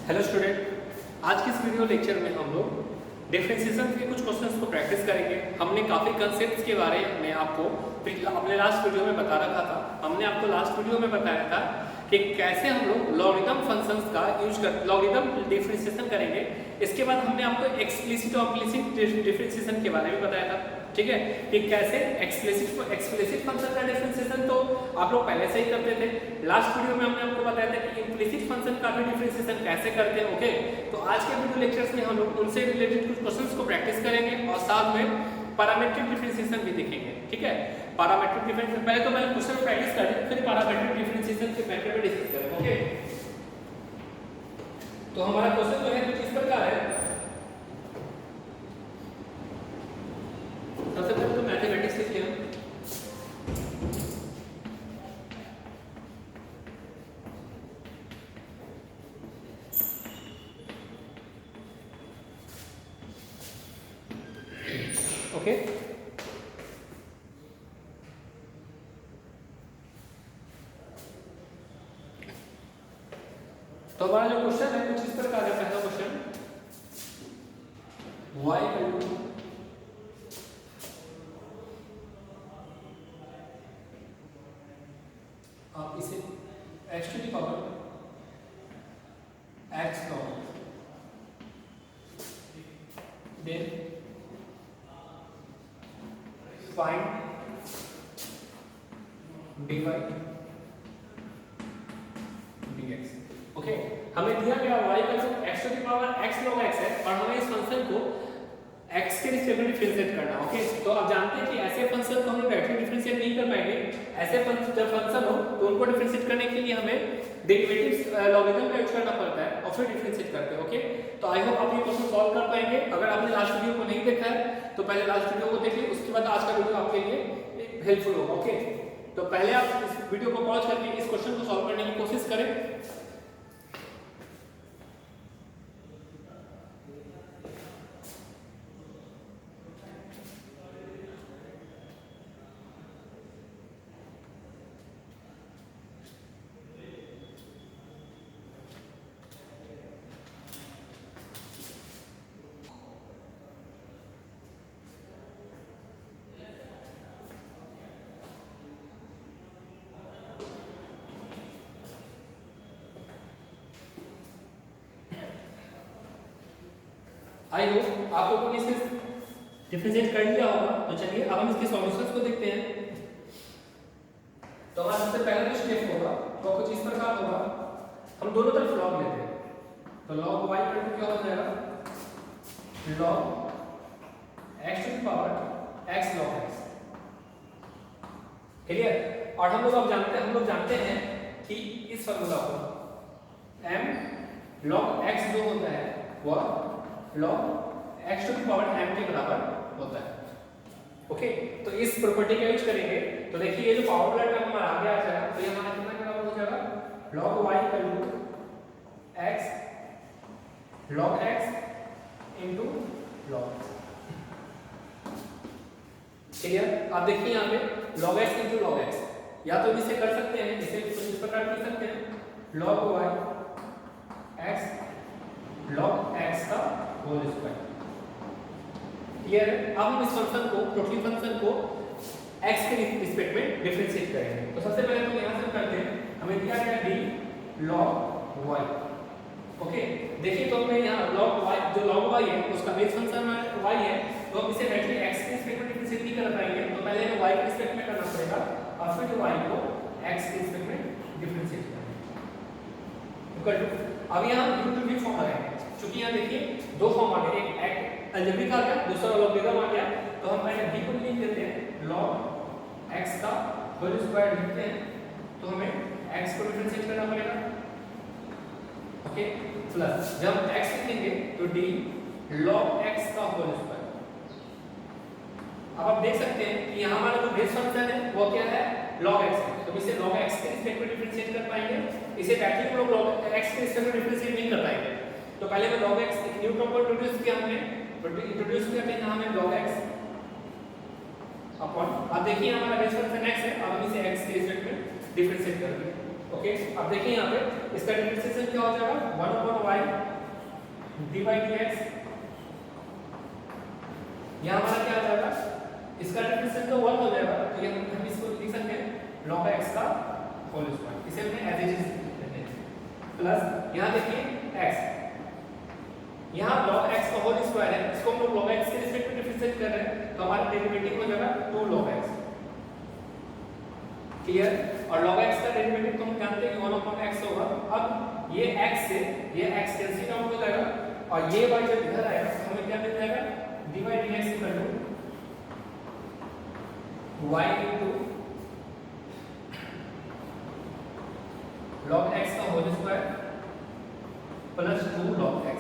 Hello student, आज की इस वीडियो लेक्चर में हम लोग डिफरेंशिएशन के कुछ क्वेश्चंस को प्रैक्टिस करेंगे। हमने काफ़ी कंसेप्ट्स के बारे में आपको अपने लास्ट वीडियो में बता रखा था। हमने आपको लास्ट वीडियो में बताया था कि कैसे हम लोग लॉगरिथम फंक्शंस का यूज कर लॉगरिथम डिफरेंशिएशन करेंगे। इसके बाद हमने आपको एक्सप्लिसिट और इम्प्लिसिट डिफरेंशिएशन के बारे में बताया था, ठीक है, कि कैसे एक्सप्लिसिट फंक्शन का डिफरेंशिएशन तो आप लोग पहले से ही करते थे। लास्ट वीडियो में हमने आपको बताया था कि इम्प्लिसिट फंक्शन का भी डिफरेंशिएशन कैसे करते हैं। ओके, तो आज के वीडियो लेक्चर्स में हम लोग उनसे रिलेटेड कुछ क्वेश्चंस को प्रैक्टिस करेंगे और साथ में पैरामीट्रिक डिफरेंशिएशन भी देखेंगे, ठीक है। पैरामीट्रिक डिफरेंशिएशन पहले क्वेश्चन प्रैक्टिस करें, फिर पैरामीट्रिक डिफरेंशिएशन के मेथड में डिस्कस करेंगे। ओके, तो हमारा क्वेश्चन जो है कुछ इस प्रकार है। सबसे पहले तो मैथमेटिक्स लिख लिया। ओके, तो हमारा जो क्वेश्चन है कुछ इस प्रकार है। पहला क्वेश्चन y इक्वल टू आप इसे x to the power x log then find dy dx। Okay, हमें दिया गया y का जो x to the power x log x है और हमें इस फंक्शन को x के रिस्पेक्ट में डिफरेंशिएट करना। ओके, तो आप जानते हैं कि ऐसे फंक्शन को हम डायरेक्टली डिफरेंशिएट नहीं कर पाएंगे। ऐसे जब फंक्शन हो तो उनको डिफरेंशिएट करने के लिए हमें डेरिवेटिव्स लॉगरिथम का यूज करना पड़ता है और फिर डिफरेंशिएट करते हैं। ओके, तो आई होप आप ये क्वेश्चन सॉल्व कर पाएंगे। अगर आपने लास्ट वीडियो को नहीं देखा है तो पहले लास्ट वीडियो को देखिए, उसके बाद आज का वीडियो आपके लिए हेल्पफुल होगा। ओके, तो पहले आप इस वीडियो को पॉज करके इस क्वेश्चन को सॉल्व करने की कोशिश करें। आई होप आप लोगों ने इसे डिफरेंशिएट कर लिया होगा। तो चलिए अब हम इसके सॉल्यूशंस को देखते हैं। तो हमारा सबसे पहला जो स्टेप होगा वो कुछ इस प्रकार होगा। हम दोनों तरफ लॉग लेते हैं, तो log y इक्वल टू क्या हो जाएगा, log x to the power x log x। Clear. और हम लोग जानते हैं कि इस फार्मूला को m log x जो होता है वह log x to the power m के बराबर होता है। ओके, तो इस प्रॉपर्टी का यूज करेंगे। तो देखिए ये जो पावर टर्म हमारा आगे आ जाएगा, तो ये हमारा कितना के बराबर हो जाएगा, log y equal to x log x into log x। Clear. आप देखिए यहाँ पे log x into log x, या तो इसे कर सकते हैं, इसे इस प्रकार कर सकते हैं log y x log x का होल स्क्वायर। क्लियर है। अब हम इस फंक्शन को, टोटली फंक्शन को x के रिस्पेक्ट में डिफरेंशिएट करेंगे। तो सबसे पहले तो यहां से करते हैं, हमें दिया गया d log y। ओके, देखिए तो हमें यहां log y, जो log y है उसका बेस फंक्शन y है, तो हम इसे डायरेक्टली x के रिस्पेक्ट में डिफरेंशिएट नहीं कर पाएंगे। तो पहले हमें y के रिस्पेक्ट में करना पड़ेगा और फिर y को x के रिस्पेक्ट में डिफरेंशिएट करेंगे। अब यहां u टू v फॉर्म लगाएंगे। क्योंकि यहाँ देखिए दो फॉर्म आ गए, एक अलजेब्रिक आ गया, दूसरा लॉगरिथम आ गया। तो हम पहले v को लिख देते हैं log x का होल स्क्वायर लिखते हैं, तो हमें x को डिफरेंशिएट करना पड़ेगा। ओके, प्लस जब हम x लिखेंगे तो d log x का होल स्क्वायर। अब आप देख सकते हैं कि यहाँ हमारा जो बेस फंक्शन है वो क्या है, log x है। तो इसे log x के रिस्पेक्ट में डिफरेंशिएट कर पाएंगे, इसे डायरेक्टली हम लोग log x के रिस्पेक्ट में डिफरेंशिएट नहीं कर पाएंगे। तो पहले में log x एक न्यू टर्म को इंट्रोड्यूस किया हमने, इंट्रोड्यूस करके यहाँ हमें log x अपॉन, अब देखिए हमारा बेस फंक्शन x है, अब हम इसे x के रिस्पेक्ट में डिफरेंशिएट करेंगे। ओके, ओके, अब देखिए यहाँ पे इसका डिफरेंशिएशन क्या हो जाएगा 1/y dy dx। यहाँ हमारा क्या आ जाएगा, इसका डिफरेंशिएशन तो 1 हो जाएगा, तो ये हम इसको लिख सकते हैं log x का होल स्क्वायर, इसे हमने एज इट इज लिखते हैं, प्लस यहाँ देखिए x, यहाँ log x का होल स्क्वायर है, इसको हम लोग log x के रिस्पेक्ट में डिफरेंशिएट कर रहे हैं, तो हमारा डेरिवेटिव हो जाएगा 2 log x। क्लियर? और log x का डेरिवेटिव तो हम जानते हैं 1/x होगा। अब ये x से ये x कैंसिल आउट हो जाएगा और ये y जब इधर आएगा तो हमें क्या मिल जाएगा, dy dx equal to y into log x का whole square plus 2 log x।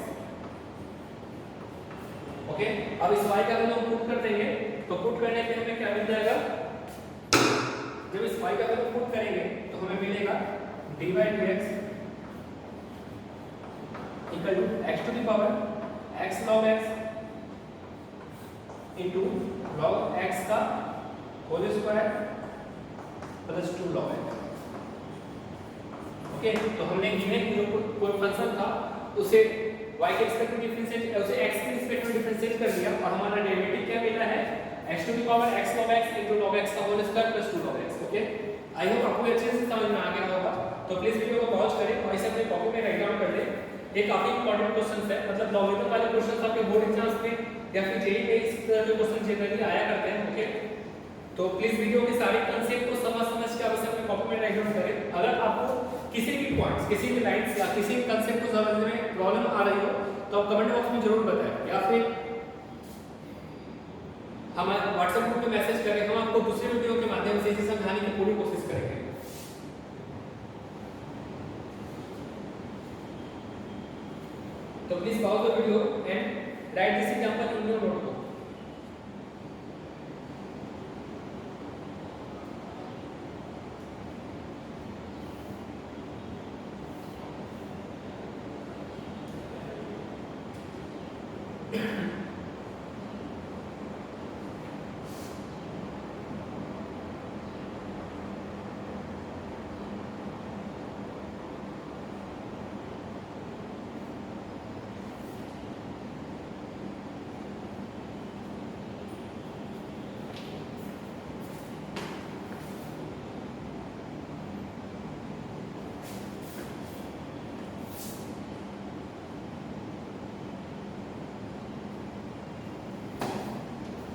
Okay, अब इस y का वैल्यू हम पुट कर देंगे, तो पुट करने पे हमें क्या मिल जाएगा, जब इस y का वैल्यू पुट करेंगे तो हमें मिलेगा dy dx equal to x to the power x log x into log x का whole square plus 2 log x। Okay, तो हमने गिवन जो कोई फंक्शन था उसे y के रिस्पेक्ट में डिफरेंशिएट, उसे x के रिस्पेक्ट में डिफरेंशिएट कर दिया और हमारा डेरिवेटिव क्या मिला है, x to the power x log x into log x का whole square plus 2 log x। Okay, I hope आपको अच्छे से समझ में आ गया होगा। तो प्लीज वीडियो को पॉज करें और इसे अपने कॉपी में राइट डाउन कर लें। ये काफी इंपॉर्टेंट क्वेश्चंस है, मतलब लॉजिकल वाले क्वेश्चंस आपके बोर्ड एग्जाम्स में या फिर जेईई में इस तरह के क्वेश्चन जनरली आया करते हैं। ओके, तो प्लीज वीडियो के सारे कांसेप्ट को समझ के आप इसे अपने कॉपी में राइट डाउन करें। अगर आपको किसी भी पॉइंट्स, किसी भी लाइंस या किसी भी कांसेप्ट को समझने में प्रॉब्लम आ रही हो तो आप कमेंट बॉक्स में जरूर बताएं या फिर हमारे व्हाट्सएप ग्रुप में मैसेज करें, हम आपको दूसरे वीडियो के माध्यम से इसे समझाने की पूरी कोशिश करेंगे। तो please pause the video and right this example in your notebook.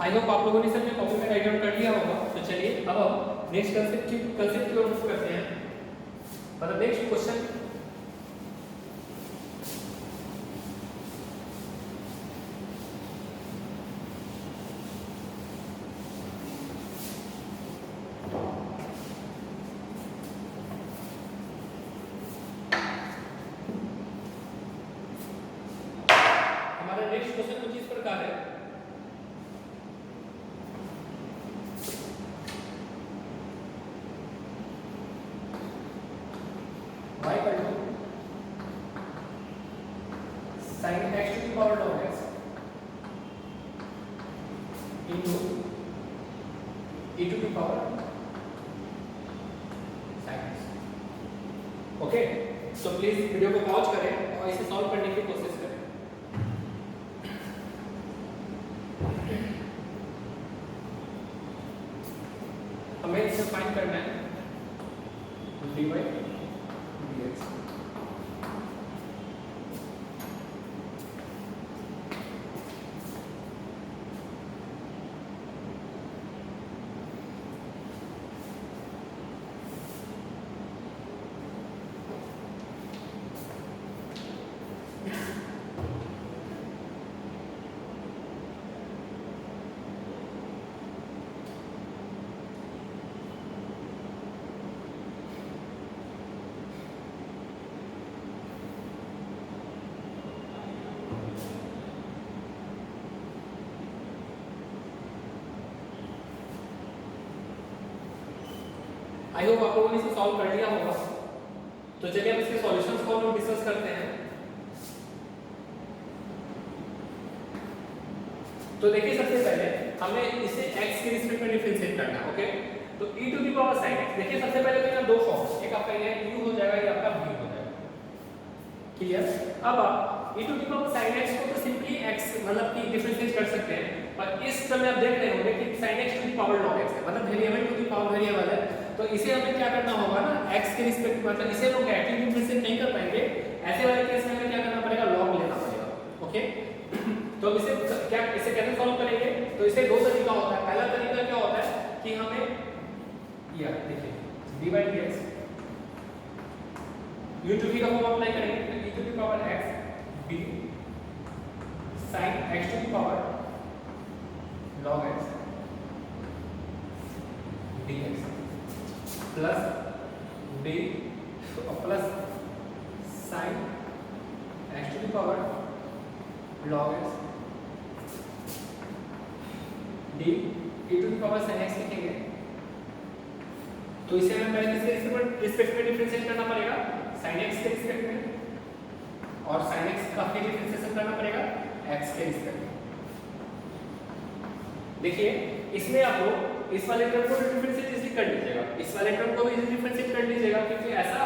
I hope आप लोगों ने सबने कॉपी में राइट डाउन कर लिया होगा। तो चलिए अब हम नेक्स्ट कांसेप्ट की ओर मूव करते हैं। मतलब नेक्स्ट क्वेश्चन, हमारा नेक्स्ट क्वेश्चन कुछ इस प्रकार है। y equal to sin x to the power log x into e to the power sin x। Okay, तो प्लीज वीडियो को पॉज करें और इसे सॉल्व करने की कोशिश करें। हमें इसे फाइंड करना है dy dx। आई होप आप लोगों ने इसे सॉल्व कर लिया होगा। तो चलिए अब इसके सॉल्यूशंस को हम लोग डिस्कस करते हैं। तो देखिए सबसे पहले हमें इसे x के रिस्पेक्ट में डिफरेंशिएट करना है। ओके, तो e to the power sin x, देखिए सबसे पहले तो यहाँ दो फॉर्म, एक आपका ये u हो जाएगा क्लियर। अब आप e to the power sin x को तो सिंपली x मतलब कि डिफरेंशिएट कर सकते हैं, पर इस समय आप देख रहे होंगे कि sin x to the power log x है, मतलब variable to the power variable है, तो इसे हमें क्या करना होगा ना x के रिस्पेक्ट, मतलब इसे हम डायरेक्टली डिफरेंशिएट नहीं कर पाएंगे, ऐसे वाले केस में हमें क्या करना पड़ेगा, log लेना पड़ेगा। ओके, तो इसे क्या, इसे कैसे सॉल्व करेंगे, तो इसे दो तरीका होता है। पहला तरीका क्या होता है कि हमें या देखिए dy dx u to v का फॉर्म अप्लाई करेंगे, तो e to the power x b sin x to the power log x dx plus b plus sin x to the power log x d e to the power sin x लिखेंगे। तो इसे हमें पहले किसके respect में differentiate करना पड़ेगा, sin x के रिस्पेक्ट में, और sin x का फिर डिफरेंशिएशन करना पड़ेगा x के रिस्पेक्ट में। देखिए इसमें आप लोग इस वाले टर्म को डिफरेंशिएट इजीली कर लीजिएगा, इस वाले टर्म को भी इजीली डिफरेंशिएट कर लीजिएगा, क्योंकि ऐसा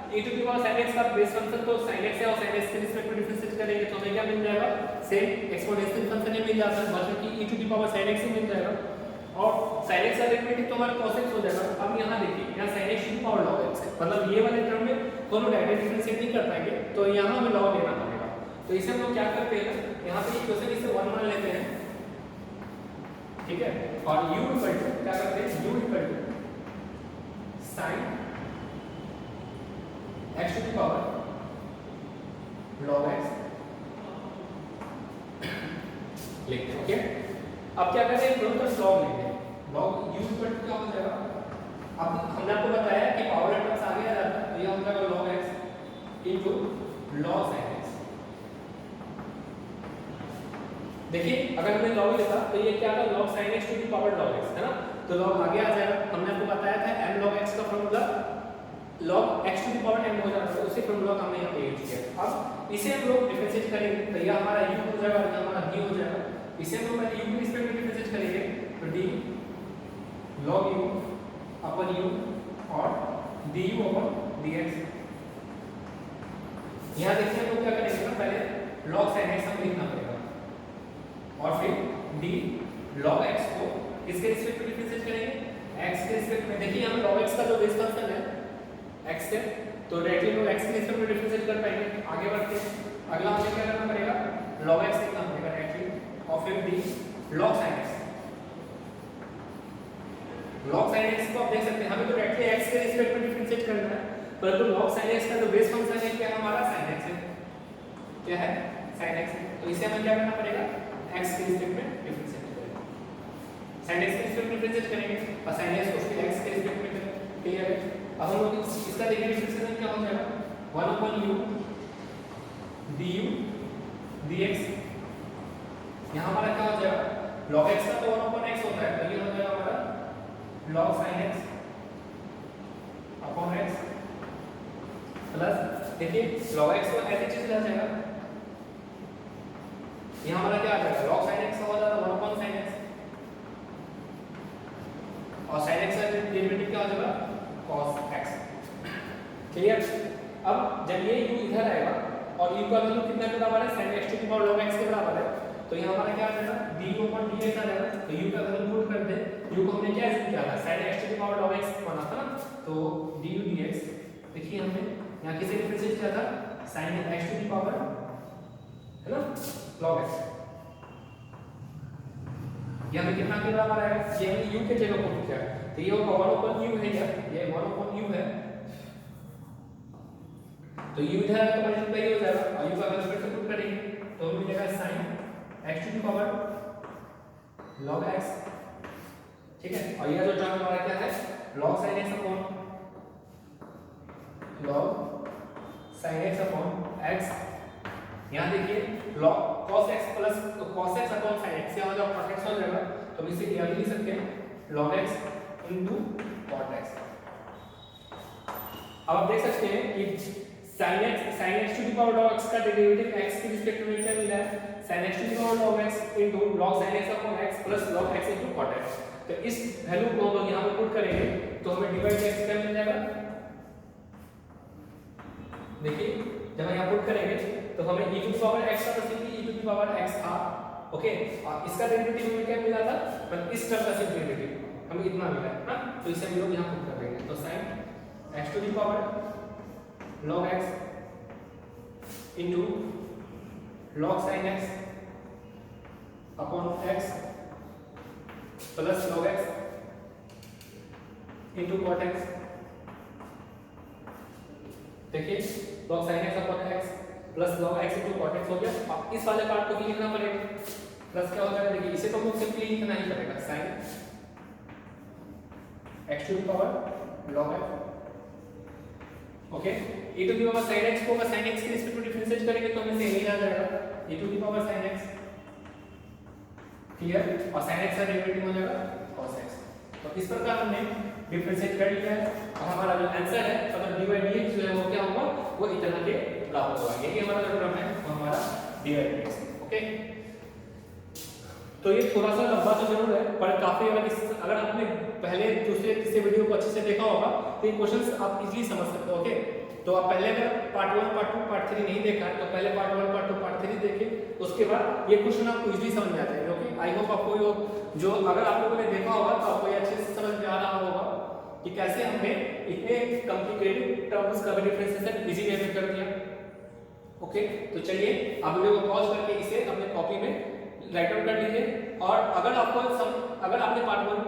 e to the power sin x का बेस फंक्शन तो sin x है, और sin x के रिस्पेक्ट में डिफरेंशिएट करेंगे तो हमें क्या मिल जाएगा, सेम एक्सपोनेंशियल फंक्शन ही मिल जाता है, मतलब कि e to the power sin x ही मिल जाएगा, और sin x अरिथमेटिक तो हमारा cos x हो जाएगा। अब यहाँ देखिए, यहाँ sin x to the power log x है, मतलब ये वाले टर्म में दोनों डायरेक्ट डिफरेंशिएट नहीं कर पाएंगे, तो यहाँ हमें log लेना पड़ेगा। तो इसे हम लोग क्या करते हैं, यहाँ पे इक्वेशन इसे 1 मान लेते हैं, ठीक है, और u इक्वल टू क्या करते हैं, u equal to sin x to the power log x लिखते हैं। ओके, अब क्या करें, दोनों तरफ log लेते हैं, log u इक्वल टू क्या हो जाएगा, अब हमने आपको बताया कि पावर टर्म्स आगे आ जाता है, तो यह हो जाएगा log x into log sin x। देखिए अगर हमने log लिखा तो ये क्या था, log sin x to the power log x है ना, तो log आगे आ जाएगा। हमने आपको बताया था m log x का formula log x to the power m हो जाता है, उसी फॉर्मूला का हमने यहाँ पे यूज किया। अब इसे हम लोग डिफरेंशिएट करेंगे, तो यह हमारा u हो जाएगा और यह हमारा v हो जाएगा। इसे हम लोग पहले u के रिस्पेक्ट में डिफरेंशिएट करेंगे, तो d log u अपन u और du अपन dx। यहाँ देखिए हम लोग क्या करेंगे ना, पहले log sin x हमें लिखना पड़ेगा, और फिर d log x को किसके रिस्पेक्ट में डिफरेंशिएट करेंगे, x के रिस्पेक्ट में। देखिए यहाँ log x का जो बेस फंक्शन है x है, तो डायरेक्टली लोग x के रिस्पेक्ट में डिफरेंशिएट कर पाएंगे। आगे बढ़ते हैं, अगला हमें क्या करना पड़ेगा, log x लिखना पड़ेगा डायरेक्टली, और फिर d log sin x। log sin x को आप देख सकते हैं, हमें तो डायरेक्टली x के रिस्पेक्ट में डिफरेंशिएट करना है, परंतु log sin x का जो बेस फंक्शन है क्या हमारा sin x है, क्या है sin x है, तो इसे हमें क्या करना पड़ेगा, x के रिस्पेक्ट में डिफरेंशिएट करेंगे, sin x के रिस्पेक्ट में डिफरेंशिएट करेंगे और sin x को फिर x के रिस्पेक्ट में करेंगे। क्लियर है। अब हम लोग इसका देखिए डिफरेंशिएशन क्या हो जाएगा, 1/u du dx। यहाँ हमारा क्या हो जाएगा, log x का तो 1/x होता है, तो ये हो जाएगा हमारा log sin x upon x plus, देखिए log x को ऐसी चीज आ जाएगा, यहाँ हमारा क्या आ जाएगा, log sin x हो जाएगा 1/sin x, और sin x का डेरिवेटिव क्या हो जाएगा, cos x। क्लियर। अब जब ये u इधर आएगा और u का वैल्यू कितना के बराबर है, sin x to the power log x के बराबर है, तो यहाँ हमारा क्या आ जाएगा, du/dx आ जाएगा। तो u का वैल्यू पुट कर दे, u को हमने क्या एज्यूम किया था, sin x to the power log x बना था ना, तो du dx, देखिए हमने यहाँ किसे डिफरेंशिएट किया था, sin x to the power है ना log x, ये हमें कितना के बराबर है, ये हमने u के जगह पुट किया, तो ये होगा 1/u है, ये 1/u है, तो u इधर है तो मल्टीप्लाई हो जाएगा, और u का वैल्यू फिर से पुट करेंगे तो हमें मिलेगा sin x to the power log x, ठीक है। और ये जो टर्म हमारा क्या है, log sin x upon log sin x upon x। यहाँ देखिए log cos x plus cos x upon sin x, यहाँ हो जाएगा cos x हो जाएगा, तो हम इसे क्लियरली लिख सकते हैं log x into cot x। अब आप देख सकते हैं कि sin x to the power log x का डेरिवेटिव x के रिस्पेक्ट में क्या मिला है, sin x to the power log x into log sin x upon x plus log x into cot x। तो इस वैल्यू को हम यहां पे पुट करेंगे तो हमें डिवाइड x क्या मिल जाएगा, देखिए जब हम यहाँ पुट करेंगे तो हमें e to the power x का simply e to the power x था, ओके, और इसका डेरिवेटिव हमें क्या मिला था, मतलब इस टर्म का सिंपल डेरिवेटिव हमें इतना मिला है ना, तो इसे हम लोग यहाँ पुट कर देंगे। तो sin x to the power log x into log sin x upon x plus log x into cot x। देखिए log sin x upon x plus log x into cot x हो गया। अब इस वाले part को भी लिखना पड़ेगा, प्लस क्या हो जाएगा, देखिए इसे तो हम सिंपली लिखना ही पड़ेगा, sin x to the power log x, okay, e to the power sin x को अगर sin x के रिस्पेक्ट में डिफरेंशिएट करेंगे तो हमें यही आ जाएगा e to the power sin x, clear, और sin x का डेरिवेटिव हो जाएगा cos x। तो इस प्रकार हमने डिफरेंशिएट कर लिया है और हमारा जो आंसर है मतलब dy dx जो है वो क्या होगा, वो इतना के बराबर होगा। यही हमारा जो टर्म है वो हमारा dy dx, ओके। तो ये थोड़ा सा लंबा तो जरूर है पर काफी, अगर आपने पहले दूसरे तीसरे वीडियो को अच्छे से देखा होगा तो ये क्वेश्चंस आप इजीली समझ सकते हो, ओके। तो आप पहले अगर पार्ट 1 पार्ट 2 पार्ट 3 नहीं देखा है तो पहले पार्ट 1 पार्ट 2 पार्ट 3 देखिए, उसके बाद ये क्वेश्चन आपको इजीली समझ में आ जाएगा, ओके। आई होप आपको जो अगर आप लोगों ने देखा होगा तो आपको ये अच्छे से समझ में आ रहा होगा कि कैसे हमने इतने कॉम्प्लिकेटेड टर्म्स का डिफरेंशिएशन इजी वे में कर दिया, ओके। तो चलिए आप वीडियो को पॉज करके इसे अपने कॉपी में राइट डाउन कर लीजिए। और अगर आपने पार्ट 1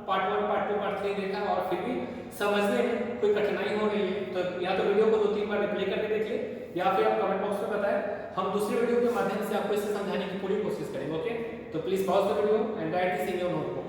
पार्ट 2 पार्ट 3 देखा और फिर भी समझने में कोई कठिनाई हो रही है तो या तो वीडियो को 2-3 बार रिप्ले करके देख लिए या फिर आप कमेंट बॉक्स में बताएं, हम दूसरे वीडियो के माध्यम से आपको इसे समझाने की पूरी कोशिश करेंगे, ओके। तो please pause the video and right this in your notebook.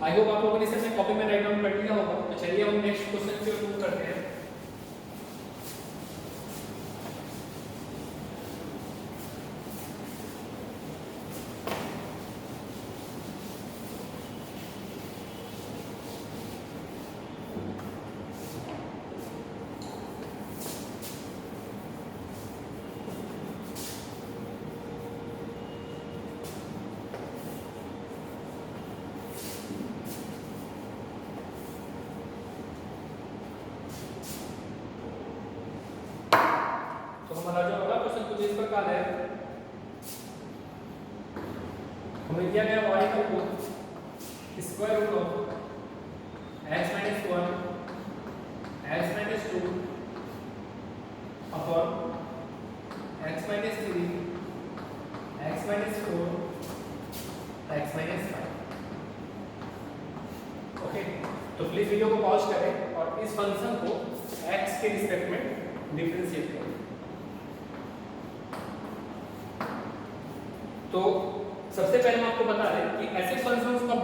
I hope आप लोगों ने इसे अपने कॉपी में राइट डाउन कर लिया होगा। तो चलिए हम नेक्स्ट क्वेश्चन पे मूव करते हैं। हमारा जो अगला क्वेश्चन कुछ इस प्रकार है, हमें दिया गया y को square root of x minus 1 x minus 2 upon x minus 3 x minus 4 x minus 5, okay. तो प्लीज वीडियो को पॉज करें और इस फंक्शन को x के रिस्पेक्ट में डिफरेंशिएट करें। तो सबसे पहले हम आपको बता दें कि ऐसे फंक्शंस को आप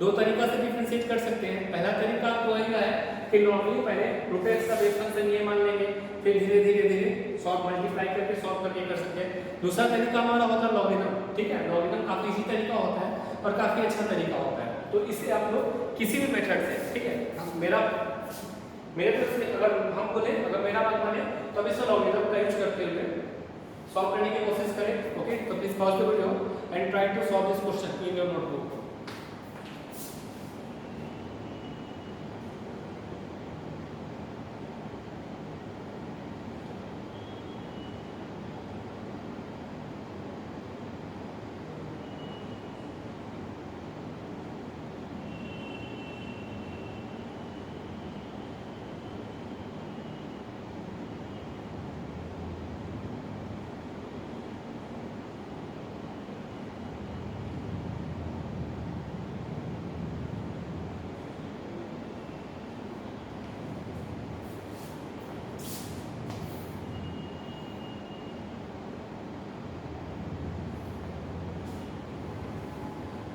दो तरीका से डिफरेंशिएट कर सकते हैं। पहला तरीका आपको यही है कि नॉर्मली पहले रूट x का बेस फंक्शन ये मान लेंगे, फिर धीरे धीरे सॉल्व मल्टीप्लाई करके सॉल्व करके कर सकते हैं। दूसरा तरीका हमारा होता है लॉगरिथम, ठीक है। लॉगरिथम काफी इजी तरीका होता है और काफी अच्छा तरीका होता है। तो इसे आप लोग किसी भी मेथड से, ठीक है, मेरे तरफ से अगर हम बोले, अगर मेरा बात माने तो अब इसे लॉगरिथम का यूज करते हुए सॉल्व करने की कोशिश करें, ओके। तो please pause the video and try to solve this question in your notebook.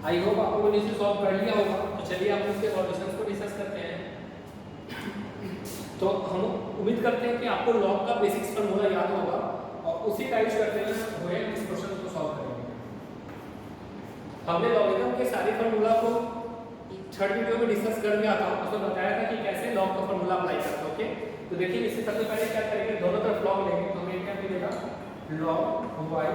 I hope आप लोगों ने इसे सॉल्व कर लिया होगा। तो चलिए आप इसके सॉल्यूशंस को डिस्कस करते हैं। तो हम उम्मीद करते हैं कि आपको लॉग का बेसिक्स फार्मूला याद होगा और उसी टाइप करते हुए इस क्वेश्चन को सॉल्व करेंगे। हमने लॉगरिथम के सारे फार्मूला को थर्ड वीडियो में डिस्कस कर दिया था, उसमें बताया था कि कैसे लॉग का फार्मूला अप्लाई करते हैं। ओके, तो देखिए इससे सबसे पहले क्या करेंगे, दोनों तरफ लॉग लेंगे तो हमें क्या मिलेगा, log y,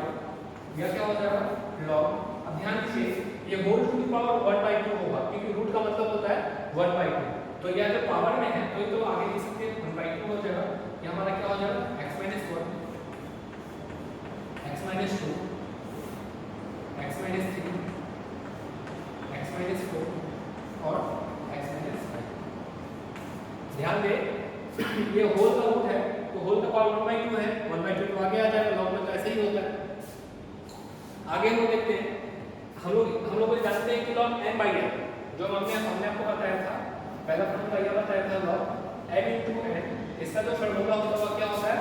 यह क्या हो जाएगा log। अब ध्यान दीजिए ये होल टू द पावर 1/2 होगा, क्योंकि रूट का मतलब होता है 1/2, तो यह जो पावर में है तो ये तो आगे लिख सकते हैं 1/2 हो जाएगा। ये हमारा क्या हो जाएगा x - 1 x - 2 x - 3 x - 4 और x - 5। ध्यान दे ये होल का रूट है तो होल का पावर 1/2 है, 1/2 तो आगे आ जाएगा, लॉग में तो ऐसे ही होता है। आगे हम लोग देखते हैं, हम लोग जानते हैं कि log n/n, जो हमने आपको बताया था, पहला फार्मूला यह बताया था log m * n, इसका जो फार्मूला होता है वो क्या होता है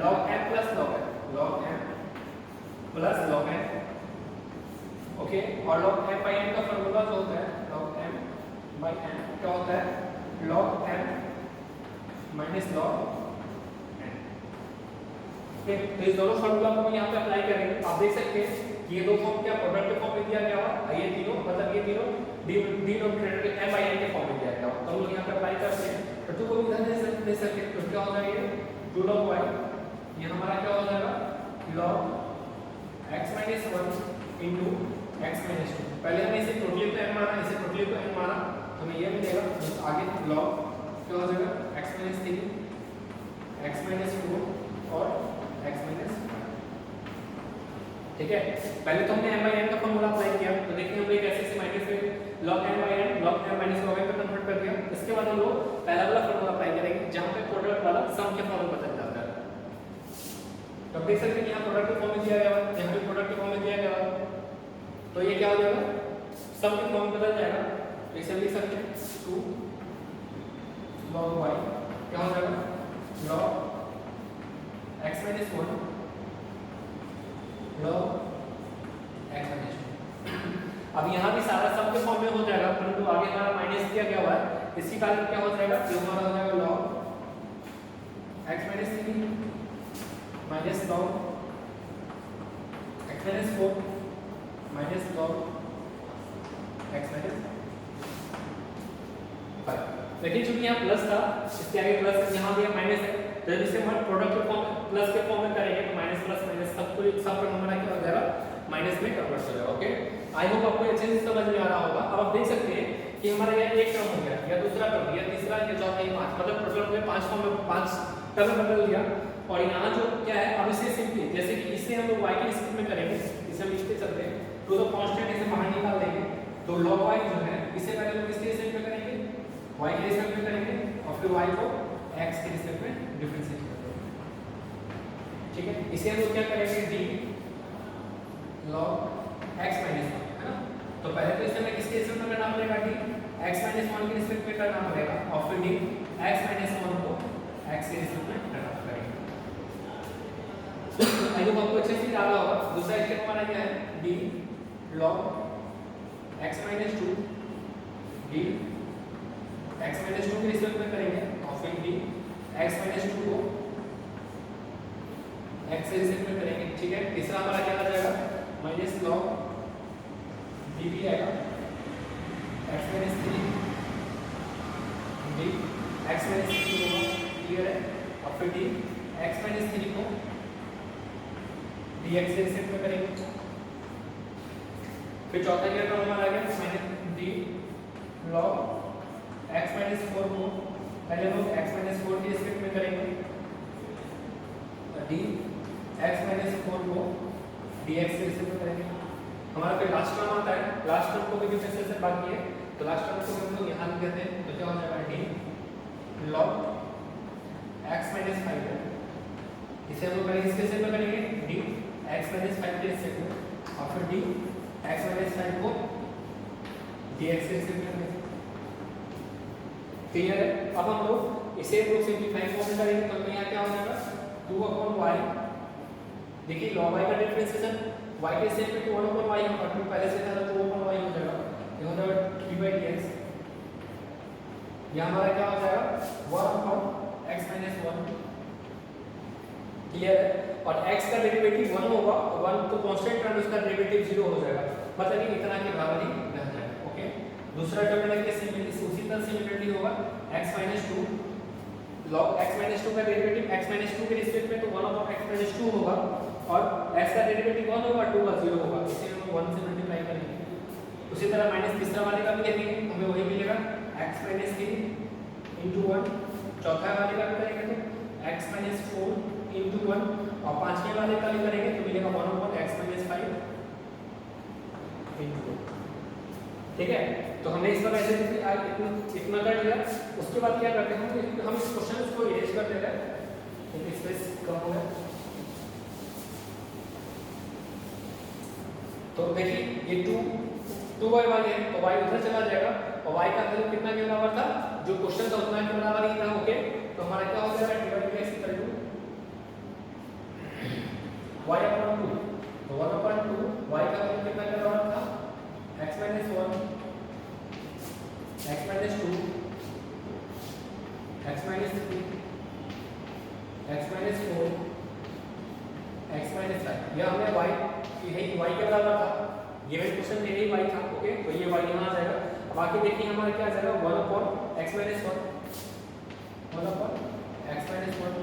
log m + log n, log m + log n। Okay, और log m/n का फार्मूला जो होता है log m/n क्या होता है log m - log n। Okay, तो इस दोनों फार्मूला को हम यहाँ पे अप्लाई करेंगे। आप देख सकते हैं ये दो फॉर्म क्या प्रोडक्ट के फॉर्म में दिया गया हुआ, ये तीनों मतलब ये तीनों डिनोमिनेटर के m/n के फॉर्म में दिया गया हुआ, तो हम लोग यहाँ पे अप्लाई करते हैं। तो 2 को इधर ले सकते हैं, तो क्या हो जाएगा 2 log y, ये हमारा क्या हो जाएगा log x - 1 * x - 2। पहले हमने इसे टोटली को n माना, इसे टोटली को n माना, तो हमें ये मिलेगा, तो आगे log क्या हो जाएगा x - 3 x - 4 और x - 5। ठीक है, पहले तो हमने m/n का फार्मूला अप्लाई किया, तो देखिए हम लोग कैसे माइनस में log m/n log m - log n पे कन्वर्ट कर दिया। इसके बाद हम लोग पहला वाला फार्मूला अप्लाई करेंगे जहां पे प्रोडक्ट वाला सम के फॉर्म में बदल जाता है। तो आप देख सकते हैं यहां प्रोडक्ट के फॉर्म में दिया गया है, यहां पे प्रोडक्ट के फॉर्म में दिया गया है, तो ये क्या हो जाएगा सम के फॉर्म में बदल जाएगा। तो इसे लिख सकते हैं 2 log y क्या हो जाएगा log x - 1 log x - 2। अब यहाँ भी सारा सम के फॉर्म में हो जाएगा, परंतु आगे हमारा माइनस दिया गया हुआ है, इसी कारण क्या हो जाएगा ये हमारा हो जाएगा log x - 3 log x - 4 log x - 5। लेकिन चूंकि यहाँ प्लस था इसके आगे प्लस है, यहाँ भी माइनस है, तो जब इसे हम प्रोडक्ट के फॉर्म प्लस के फॉर्म में करेंगे तो माइनस प्लस माइनस सब पर हमारा क्या हो जाएगा माइनस में कन्वर्ट हो जाएगा। ओके, आई होप आपको अच्छे से समझ में आ रहा होगा। अब आप देख सकते हैं कि हमारा यह एक टर्म हो गया, या दूसरा टर्म, या तीसरा, या चौथा, या 5, मतलब टोटल हमने 5 फॉर्म में 5 टर्म बदल दिया। और यहाँ जो क्या है अब इसे सिंपली जैसे कि इसे हम लोग y के रिस्पेक्ट में करेंगे, इसे हम लिखते चलते हैं तो कांस्टेंट इसे बाहर निकाल देंगे, तो log y जो है इसे पहले हम किसके रिस्पेक्ट में करेंगे y के रिस्पेक्ट में करेंगे और फिर y को x के रिस्पेक्ट में डिफरेंशिएट कर देंगे। ठीक है, इसे हम लोग क्या करेंगे d log x - 1 है ना, तो पहले तो इसे हमें किसके रिस्पेक्ट में करना पड़ेगा d x - 1 के रिस्पेक्ट में करना पड़ेगा और फिर d x - 1 को x के रिस्पेक्ट में करना पड़ेगा। आई होप आपको अच्छे से याद होगा। दूसरा स्टेप हमारा क्या है d log x - 2 d x - 2 के रिस्पेक्ट में करेंगे और फिर d x - 2 को x के रिस्पेक्ट में करेंगे। ठीक है, तीसरा हमारा क्या आ जाएगा माइनस log d भी आएगा x - 3 d x - 3 होगा, क्लियर है, और फिर d x - 3 को dx से रिस्पेक्ट में करेंगे। फिर चौथा क्या टर्म हमारा आ गया माइनस d log x - 4 को पहले हम x - 4 के रिस्पेक्ट में करेंगे, d x - 4 को dx के रिस्पेक्ट में करेंगे। हमारा फिर लास्ट टर्म आता है, लास्ट टर्म को भी डिफरेंशिएट से बाकी है, तो लास्ट टर्म को हम लोग यहाँ लिख देते हैं, तो क्या हो जाएगा d log x - 5 है, इसे हम लोग पहले इसके रिस्पेक्ट में करेंगे d x - 5 के रिस्पेक्ट में और फिर d x - 5 को dx के रिस्पेक्ट में करेंगे। क्लियर है, अब हम लोग इसे सिंपलीफाई फॉर्म में करेंगे, तो यहाँ क्या हो जाएगा 2/y, देखिए log y का डिफरेंशिएशन y के रिस्पेक्ट में 1/y होगा, क्योंकि पहले से था तो 2/y हो जाएगा, ये हो जाएगा 3/dx। यहाँ हमारा क्या हो जाएगा 1/y x माइनस 1, क्लियर है। और x का डेरिवेटिव 1 होगा, 1 तो कांस्टेंट टर्म, उसका डेरिवेटिव 0 हो जाएगा, मतलब ये इतना के बराबर ही रह जाएगा। ओके, दूसरा टर्म में कैसे उसी तरह सिमिलरली होगा x minus 2 log x minus 2 का डेरिवेटिव x माइनस 2 के रिस्पेक्ट में तो 1 अपॉन x माइनस 2 होगा, और x का डेरिवेटिव 1 होगा, 2 का 0 होगा, इसे हम 1 से मल्टीप्लाई करेंगे। उसी तरह माइनस तीसरा वाले का भी देखेंगे, हमें वही मिलेगा x माइनस 3 इंटू 1, चौथा वाले का भी करेंगे तो x माइनस 4 इंटू 1, और पांचवें वाले का भी करेंगे तो मिलेगा 1 अपॉन x माइनस 5 इंटू 2। ठीक है, तो हमने इस पर ऐसे इतना कर लिया। उसके बाद क्या करते हैं, हम इस क्वेश्चन को इरेज कर देते हैं, क्योंकि स्पेस कम हो गया। तो देखिए ये 2y है, तो y उधर चला जाएगा, और y का वैल्यू कितना के बराबर था, जो क्वेश्चन था उतना के बराबर ही था। ओके, तो हमारा क्या हो जाएगा, divide by x equal to y upon 2, तो 1 अपॉन 2 y का वैल्यू कितना के बराबर था, x minus 1, x minus 2, x minus 3, x minus 4, x minus 5। यह हमें y यही y के बराबर था, ये भी क्वेश्चन में यही y था। ओके, तो ये y यहाँ आ जाएगा। अब आगे देखिए हमारा क्या आ जाएगा, 1 upon x minus 1, 1 upon x minus 1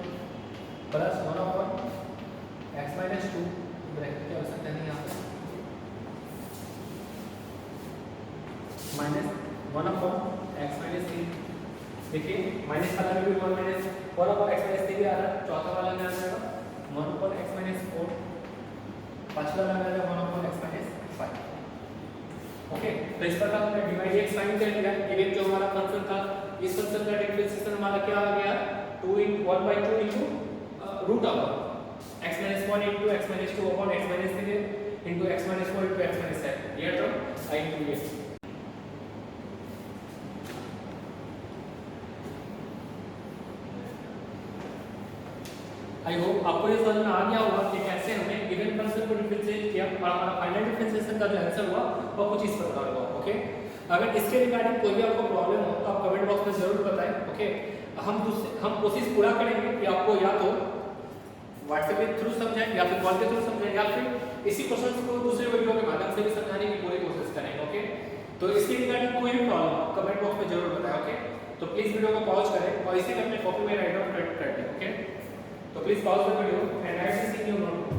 plus 1 upon x minus 2, bracket की आवश्यकता नहीं यहाँ पे, माइनस 1 अपॉन x माइनस 3। देखिए माइनस वाला में भी 1 माइनस 1 अपॉन x माइनस 3 भी आ रहा है, चौथा वाला में आ जाएगा 1 अपॉन x माइनस 4, पांचवा वाला में आ जाएगा 1 अपॉन x माइनस 5। ओके, तो इस प्रकार हमने डिवाइड x फाइंड कर लिया। इवन जो हमारा फंक्शन था, इस फंक्शन का डिफरेंशिएशन हमारा क्या आ गया, 2 in 1/2 into root of x minus 1 into x minus 2 upon x minus 3 into x minus 4 into x minus 7, ये टर्म आई इनटू ये। आई होप आपको ये समझ में आ गया होगा कि कैसे हमने गिवन फंक्शन को डिफरेंशिएट किया, और हमारा फाइनल डिफरेंशिएशन का जो आंसर हुआ वो कुछ इस प्रकार हुआ। ओके, अगर इसके रिगार्डिंग कोई भी आपको प्रॉब्लम हो तो आप कमेंट बॉक्स में जरूर बताएं। ओके, हम कोशिश पूरा करेंगे कि आपको या तो व्हाट्सएप के थ्रू समझाएं, या फिर कॉल के थ्रू समझाएं, या फिर इसी क्वेश्चन को दूसरे वीडियो के माध्यम से भी समझाने की पूरी कोशिश करेंगे। ओके, तो इसके रिगार्डिंग कोई भी प्रॉब्लम आप कमेंट बॉक्स में जरूर बताएं। ओके, तो प्लीज वीडियो को पॉज करें और इसे अपने कॉपी में राइट डाउन कर लें। ओके, तो please pause the video and right this in your notebook.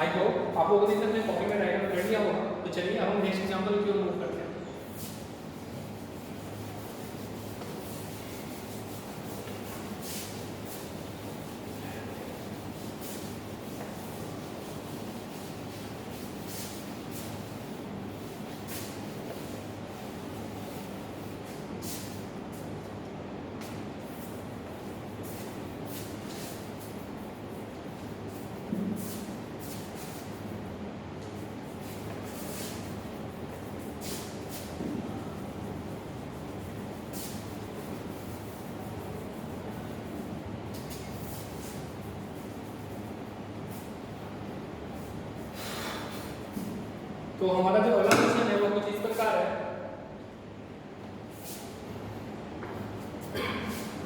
I hope आप लोगों ने अपने कॉपी में राइट डाउन कर लिया होगा। तो चलिए अब हम नेक्स्ट एग्जांपल की ओर मूव करते हैं। तो हमारा जो अगला क्वेश्चन है वो कुछ इस प्रकार है,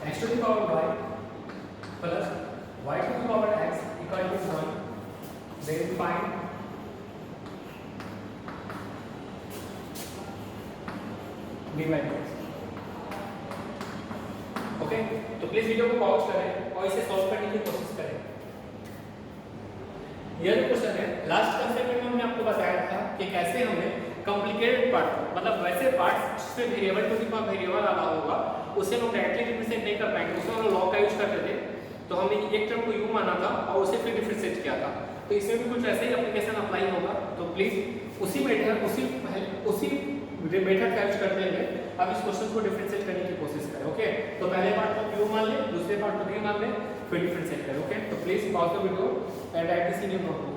x to the power y plus y to the power x equal to 1, then find dy by dx। Okay, तो प्लीज वीडियो को पॉज करें और इसे सॉल्व करने की कोशिश करें। यह जो क्वेश्चन है, लास्ट कंसेप्ट में हमने आपको बताया था कि कैसे हमें कॉम्प्लिकेटेड पार्ट, मतलब वैसे पार्ट्स जिसमें variable to the power variable आना होगा, उसे हम डायरेक्टली डिफरेंशिएट नहीं कर पाएंगे, उसमें हम लॉग का यूज करते थे। तो हमने एक टर्म को u माना था और उसे फिर डिफरेंशिएट किया था। तो इसमें भी कुछ ऐसे ही एप्लीकेशन अप्लाई होगा। तो प्लीज उसी मेथड का यूज करते हुए अब इस क्वेश्चन को डिफरेंशिएट करने की कोशिश करें। ओके, तो पहले पार्ट को u मान ले, दूसरे पार्ट को v मान ले, फिर डिफरेंशिएट करें। ओके, तो please pause the video and write the C in notebook.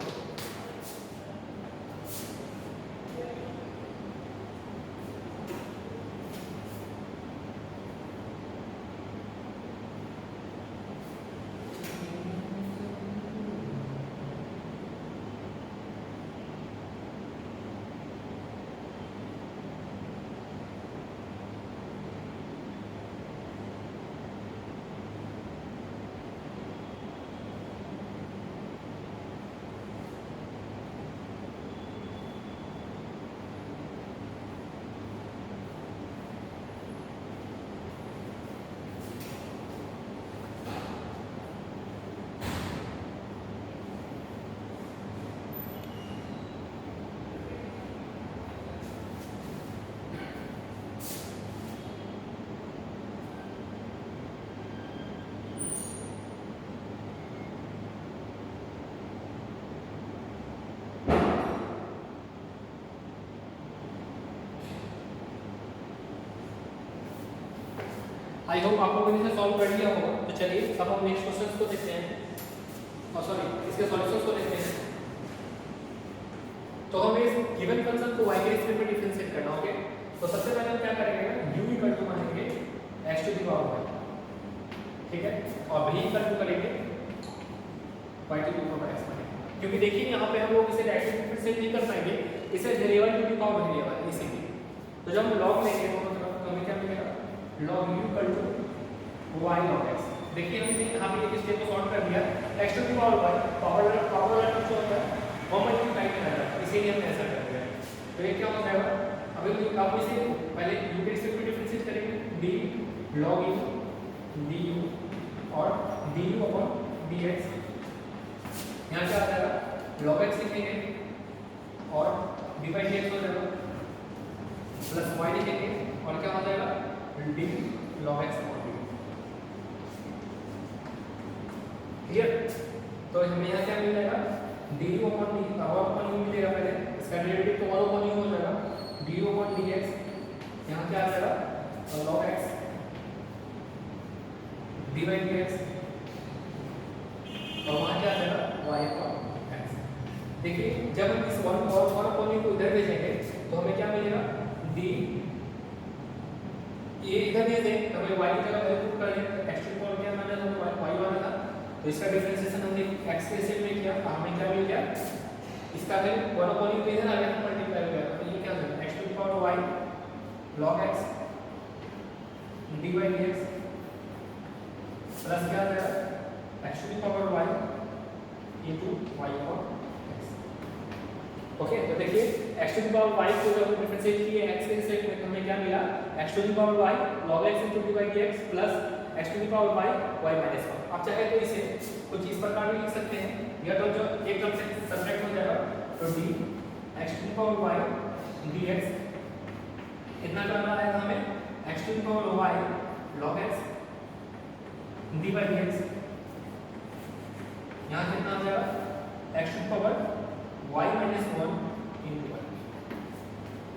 I hope आप लोगों ने इसे सॉल्व कर लिया होगा। तो चलिए अब हम नेक्स्ट क्वेश्चन को देखते हैं, और सॉरी इसके सॉल्यूशंस को देखते हैं। तो हमें इस गिवन फंक्शन को y के रिस्पेक्ट में डिफरेंशिएट करना होगा। तो सबसे पहले हम क्या करेंगे, u इक्वल टू मानेंगे x to the power y, ठीक है, और v इक्वल टू करेंगे y to the power x मानेंगे। क्योंकि देखिए यहाँ पे हम लोग इसे डायरेक्टली डिफरेंशिएट नहीं कर पाएंगे, इसे variable to the power variable इसीलिए। तो जब हम log लेंगे तो हमें क्या मिलेगा, log u equal to y log x। देखिए हमने यहाँ पे एक स्टेप को सॉल्व कर दिया, x to the power y power वाला टर्म जो होता है वो मल्टीप्लाई में आ जाता है, इसीलिए हमने ऐसा कर दिया। तो ये क्या हो जाएगा, अभी आप इसे पहले u के रिस्पेक्ट में डिफरेंशिएट करेंगे, d log u du और du अपॉन dx। यहाँ क्या आ जाएगा, log x लिखेंगे और dy dx हो जाएगा, प्लस y लिखेंगे और क्या हो जाएगा, d log x upon du। Clear? तो हमें यहाँ क्या मिल जाएगा, du upon d upon u मिलेगा, पहले इसका डेरिवेटिव तो 1 अपॉन u हो जाएगा, du अपॉन dx। यहाँ क्या आ जाएगा, log x dy dx, और वहाँ क्या आ जाएगा, y अपॉन x। देखिए जब हम इस 1 और 1 अपॉन u को इधर भेजेंगे तो हमें क्या मिलेगा, d ये इधर भेज दें तो हमें y की जगह वैल्यू पुट कर दें, x टू द पावर क्या माना था, y वाला था, तो इसका डिफरेंशिएशन हमने x के रिस्पेक्ट में किया, हमें क्या मिल गया, इसका वैल्यू 1 अपॉन u इधर आ गया, मल्टीप्लाई हो गया, तो ये क्या होगा, x to the power y log x dy dx plus क्या आ जाएगा, x to the power y into y upon x। Okay, तो देखिए x to the power y को जब डिफरेंशिएट किए x के रिस्पेक्ट में, तो हमें क्या मिला, x to the power y log x into dy dx plus x to the power y y minus 1। आप चाहे तो इसे कुछ इस प्रकार भी लिख सकते हैं, या तो जो एक टर्म से सब्ट्रैक्ट हो जाएगा, तो d x to the power y dx कितना करना है हमें, x to the power y log x dy dx। यहाँ कितना आ जाएगा, x to the power y minus 1 into 1।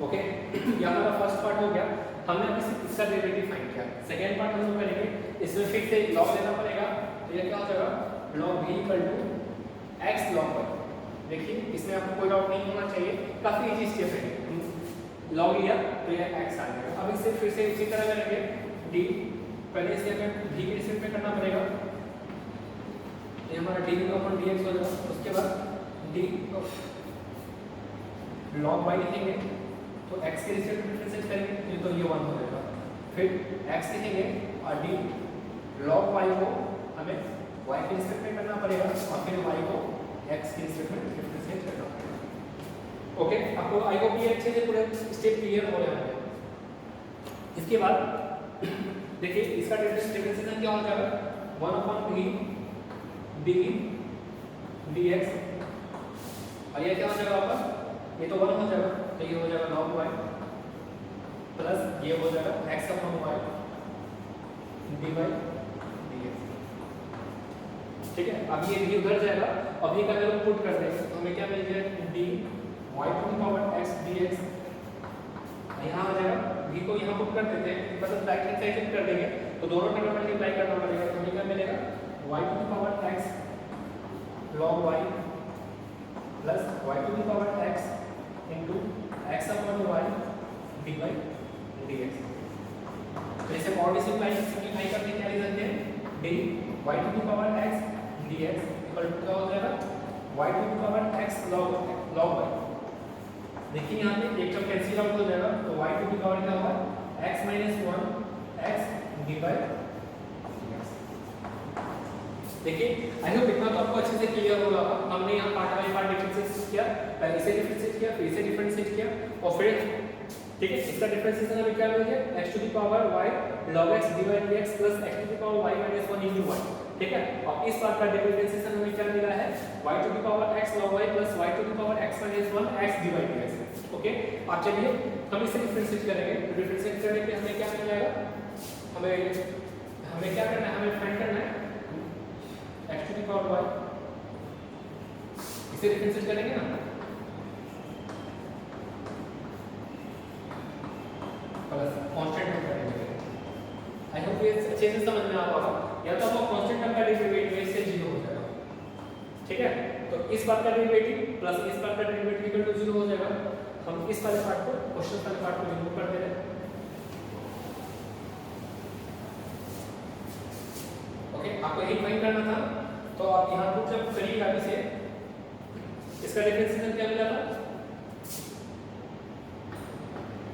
Okay, ये हमारा फर्स्ट पार्ट हो गया, हमने अभी इसका डेरिवेटिव फाइंड किया। सेकेंड पार्ट हम लोग करेंगे, इसमें फिर से log लेना पड़ेगा, तो ये क्या हो जाएगा, log v equal to x log y। देखिए इसमें आपको कोई डाउट नहीं होना चाहिए, काफी इजी स्टेप है, log लिया तो ये x आ गया। अब इससे फिर से इसी तरह करेंगे, d पहले इसे हमें v के रिस्पेक्ट में करना पड़ेगा, ये हमारा d अपॉन dx हो जाएगा, उसके बाद d log y लिखेंगे, तो x के रिस्पेक्ट में डिफरेंशिएट करेंगे तो ये 1 हो जाएगा, फिर x लिखेंगे और d log y को हमें y के रिस्पेक्ट में करना पड़ेगा और फिर y को x के रिस्पेक्ट में डिफरेंशिएट करना पड़ेगा। ओके, आपको आई होप ये अच्छे से पूरे स्टेप क्लियर हो रहे होंगे। इसके बाद देखिए इसका डिफरेंशिएशन क्या हो जाएगा, 1 अपॉन v d dx, और ये क्या हो जाएगा वापस, ये तो 1 हो जाएगा, तो ये हो जाएगा log y प्लस ये हो जाएगा x upon y dy dx। ठीक है, अब ये भी उधर जाएगा, अभी का वैल्यू पुट कर देंगे तो हमें क्या मिल जाएगा, d y to the power x dx। यहाँ आ जाएगा, v को यहाँ पुट कर देते हैं, मतलब राइट हैंड साइड शिफ्ट कर देंगे तो दोनों टर्म मल्टीप्लाई करना पड़ेगा, तो हमें क्या मिलेगा, y to the power x log y plus y to the power x into x upon y dy dx। तो इसे और सिंपलीफाई करके क्या लिख सकते हैं d y to the power x dx equal to क्या हो जाएगा y to the power x log y। देखिए यहाँ पे एक टर्म कैंसिल आउट हो जाएगा तो y to the power क्या होगा x minus 1 x dy dx। देखिए आई होप इतना तो आपको अच्छे से क्लियर होगा। हमने यहाँ पार्ट बाय पार्ट डिफरेंशिएट किया, पहले इसे डिफरेंशिएट किया, फिर इसे डिफरेंशिएट किया और फिर ठीक है इसका डिफरेंशिएशन हमें क्या मिल गया x to the power y log x dy dx plus x to the power y minus 1 into y। ठीक है और इस पार्ट का डिफरेंशिएशन हमें क्या मिला है y to the power x log y plus y to the power x minus 1 x dy dx। Okay अब चलिए हम इसे डिफरेंशिएट करेंगे। तो डिफरेंशिएट करने पे हमें क्या मिल जाएगा, हमें क्या करना है, हमें फाइंड करना है x to the power y। इसे डिफरेंशिएट करेंगे ना प्लस कांस्टेंट टर्म करेंगे। आई होप ये अच्छे से समझ में आ रहा होगा। या तो आपको कांस्टेंट टर्म का डेरिवेटिव इससे 0 हो जाएगा। ठीक है तो इस बात का डेरिवेटिव प्लस इस बात का डेरिवेटिव इक्वल टू 0 हो जाएगा। हम इस वाले पार्ट को क्वेश्चन वाले पार्ट को रिमूव कर दे रहे हैं। ओके आपको यही फाइंड करना था तो आप यहां पर जब करिएगा इसे इसका डिफरेंशिएशन क्या मिला था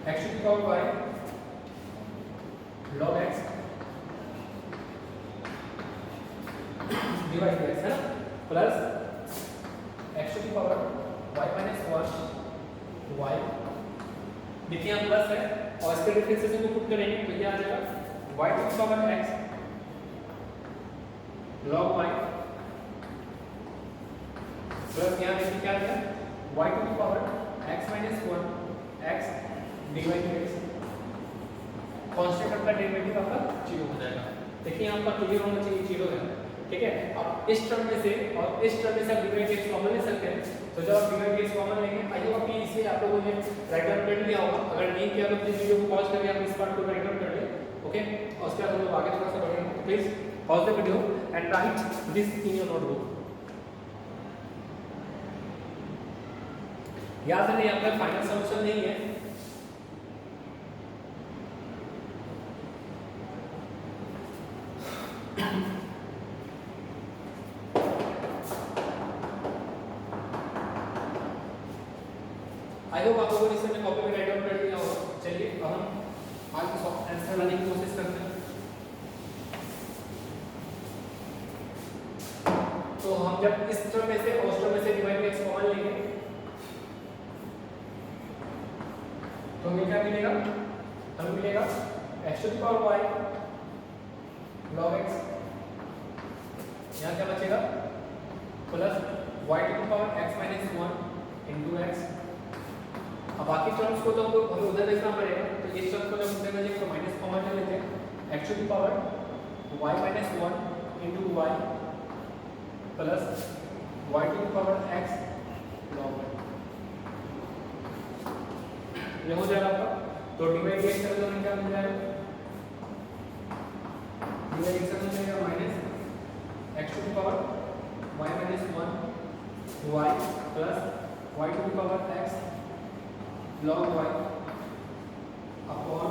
x to the power y log x divide dx है ना plus x to the power y minus 1 y। देखिए यहाँ प्लस है और इसके डिफरेंशिएशन को पुट करेंगे तो ये आ जाएगा y to the power x log y plus यहाँ देखिए क्या आ गया y to the power x minus 1 x dy dx। Constant term का डेरिवेटिव आपका 0 हो जाएगा। देखिए आपका क्लियर होना चाहिए 0 है। ठीक है अब इस टर्म में से और इस टर्म में से आप dy dx कॉमन ले सकते हैं। तो जब आप dy dx कॉमन लेंगे आइए आप इसे आप लोगों ने राइट डाउन कर लिया होगा। अगर नहीं किया तो प्लीज वीडियो को पॉज करके आप इस पार्ट को राइट डाउन कर लें। ओके और उसके बाद हम लोग आगे थोड़ा सा बढ़ेंगे। Please pause the video and right this in your notebook. याद रखिए आपका फाइनल सॉल्यूशन नहीं है। आई होप आप लोगों ने इसे कॉपी में राइट डाउन कर लिया होगा। चलिए अब हम आगे आंसर लाने की कोशिश करते हैं। तो हम जब इस टर्म में से और उस टर्म में से डिवाइड x कॉमन लेंगे तो हमें क्या मिलेगा, हमें मिलेगा x to the power y log x। यहाँ क्या बचेगा plus y to the power x minus 1 into x। अब बाकी टर्म्स को तो हमें उधर देखना पड़ेगा। तो इस टर्म को जब उधर जाएंगे तो माइनस कॉमन ले लेते हैं x to the power y minus 1 into y plus y to the power x log y। ये हो जाएगा आपका। तो डिवाइड dx करें तो हमें क्या मिल जाएगा, डिवाइड dx मिल जाएगा minus x to the power y minus 1 y plus y to the power x log y upon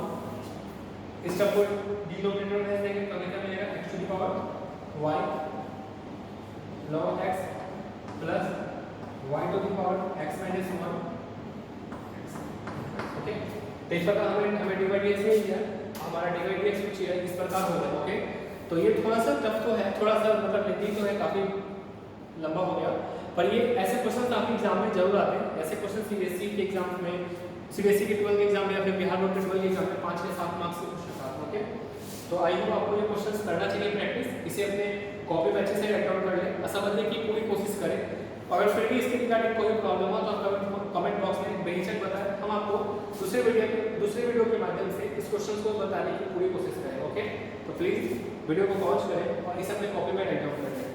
इस टर्म को डिनोमिनेटर में देंगे तो हमें क्या मिलेगा x to the power y log x plus y to the power x minus 1 okay. तो इस प्रकार हमें डिवाइड dx मिल गया। हमारा डिवाइड dx कुछ इस प्रकार होगा। ओके तो ये थोड़ा सा टफ तो है, थोड़ा सा मतलब लेंथी तो है, काफी लंबा हो गया पर ये ऐसे क्वेश्चन आपके एग्जाम में जरूर आते हैं। ऐसे क्वेश्चन सीबीएसई के एग्जाम में, सीबीएसई के 12 के एग्जाम में या फिर बिहार बोर्ड के 12 के एग्जाम में 5 से 7 मार्क्स के क्वेश्चन आते हैं। ओके तो आई होप आपको ये क्वेश्चंस करना चाहिए प्रैक्टिस। इसे अपने कॉपी में अच्छे से राइट डाउन कर लें और समझने की पूरी कोशिश करें। अगर फिर भी इसके रिगार्डिंग कोई प्रॉब्लम हो तो आप कमेंट बॉक्स में बेहिचक बताएं। हम आपको दूसरे वीडियो के माध्यम से इस क्वेश्चन को बताने की पूरी कोशिश करें। ओके तो प्लीज वीडियो को पॉज करें और इसे अपने कॉपी में राइट डाउन करें।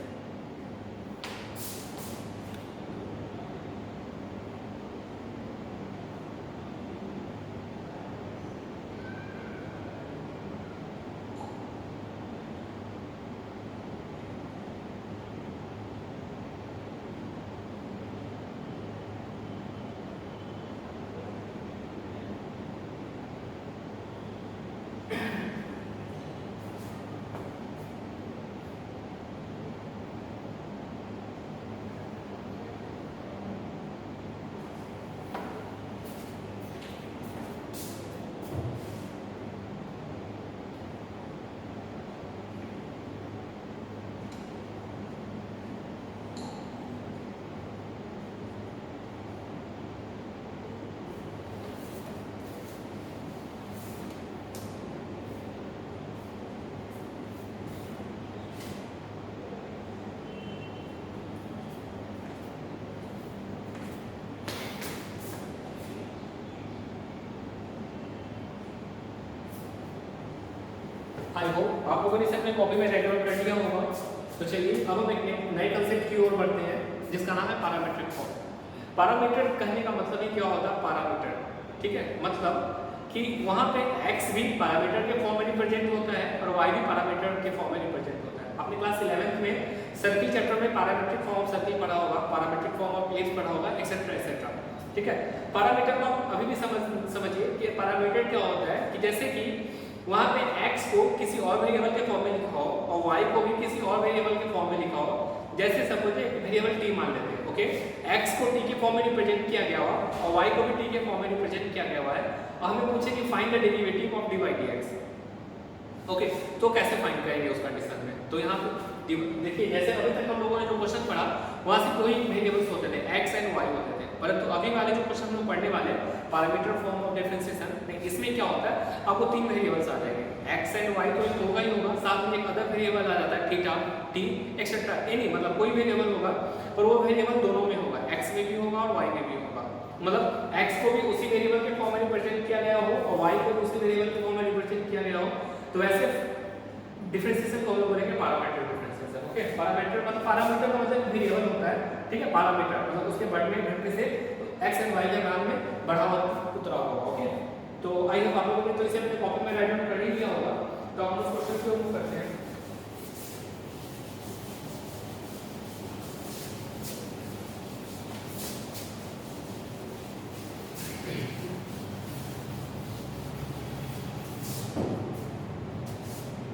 आई होप आप लोगों ने इसे अपने कॉपी में राइट डाउन कर लिया होगा। तो चलिए अब हम एक नए कंसेप्ट की ओर बढ़ते हैं जिसका नाम है पैरामीट्रिक फॉर्म। पैरामीटर कहने का मतलब ही क्या होता है, पैरामीटर, ठीक है, मतलब कि वहाँ पे x भी पैरामीटर के फॉर्म में रिप्रेजेंट होता है और y भी पैरामीटर के फॉर्म में रिप्रेजेंट होता है। आपने क्लास 11th में सर्किल चैप्टर में पैरामीट्रिक फॉर्म ऑफ सर्किल पढ़ा होगा, पैरामीट्रिक फॉर्म ऑफ प्लेट्स पढ़ा होगा, एक्सेट्रा एक्सेट्रा, ठीक है। पैरामीटर को आप अभी भी समझिए कि पैरामीटर क्या होता है कि जैसे कि वहाँ पे x को किसी और वेरिएबल के फॉर्म में लिखा हो और y को भी किसी और वेरिएबल के फॉर्म में लिखा हो। जैसे सपोज वेरिएबल t मान लेते हैं, ओके, x को t के फॉर्म में रिप्रेजेंट किया गया हुआ और y को भी t के फॉर्म में रिप्रेजेंट किया गया हुआ है और हमें पूछे कि find the derivative of dy dx, okay, तो कैसे फाइंड करेंगे उस कंडीशन में। तो यहाँ पे देखिए जैसे अभी तक हम लोगों ने जो क्वेश्चन पढ़ा वहाँ से कोई वेरिएबल्स होते थे x एंड y होते थे, परंतु अभी वाले जो क्वेश्चन हम पढ़ने वाले पैरामीटर फॉर्म ऑफ डिफरेंशिएशन, इसमें क्या होता है, आपको तीन वेरिएबल्स आ जाएंगे, x एंड y तो होगा ही होगा, साथ में एक अदर वेरिएबल आ जाता है थीटा, t, एक्सेट्रा, एनी मतलब कोई वेरिएबल होगा पर वो वेरिएबल दोनों में होगा, x में भी होगा और y में भी होगा। मतलब x को भी उसी वेरिएबल के फॉर्म में रिप्रेजेंट किया गया हो और y को भी उसी वेरिएबल के फॉर्म में रिप्रेजेंट किया गया हो, तो वैसे डिफरेंशिएशन को हम लोग बोलेंगे पैरामीटर डिफरेंशिएशन, ओके। पैरामीटर मतलब पैरामीटर का मतलब वेरिएबल होता है, ठीक है, पैरामीटर मतलब उसके बढ़ने घटने से x एंड y के मान में बढ़ावा उतराव होगा, ओके। तो आई होप आप लोगों ने तो इसे अपने कॉपी में राइट डाउन कर ही लिया होगा। तो हम उस क्वेश्चन को मूव करते हैं।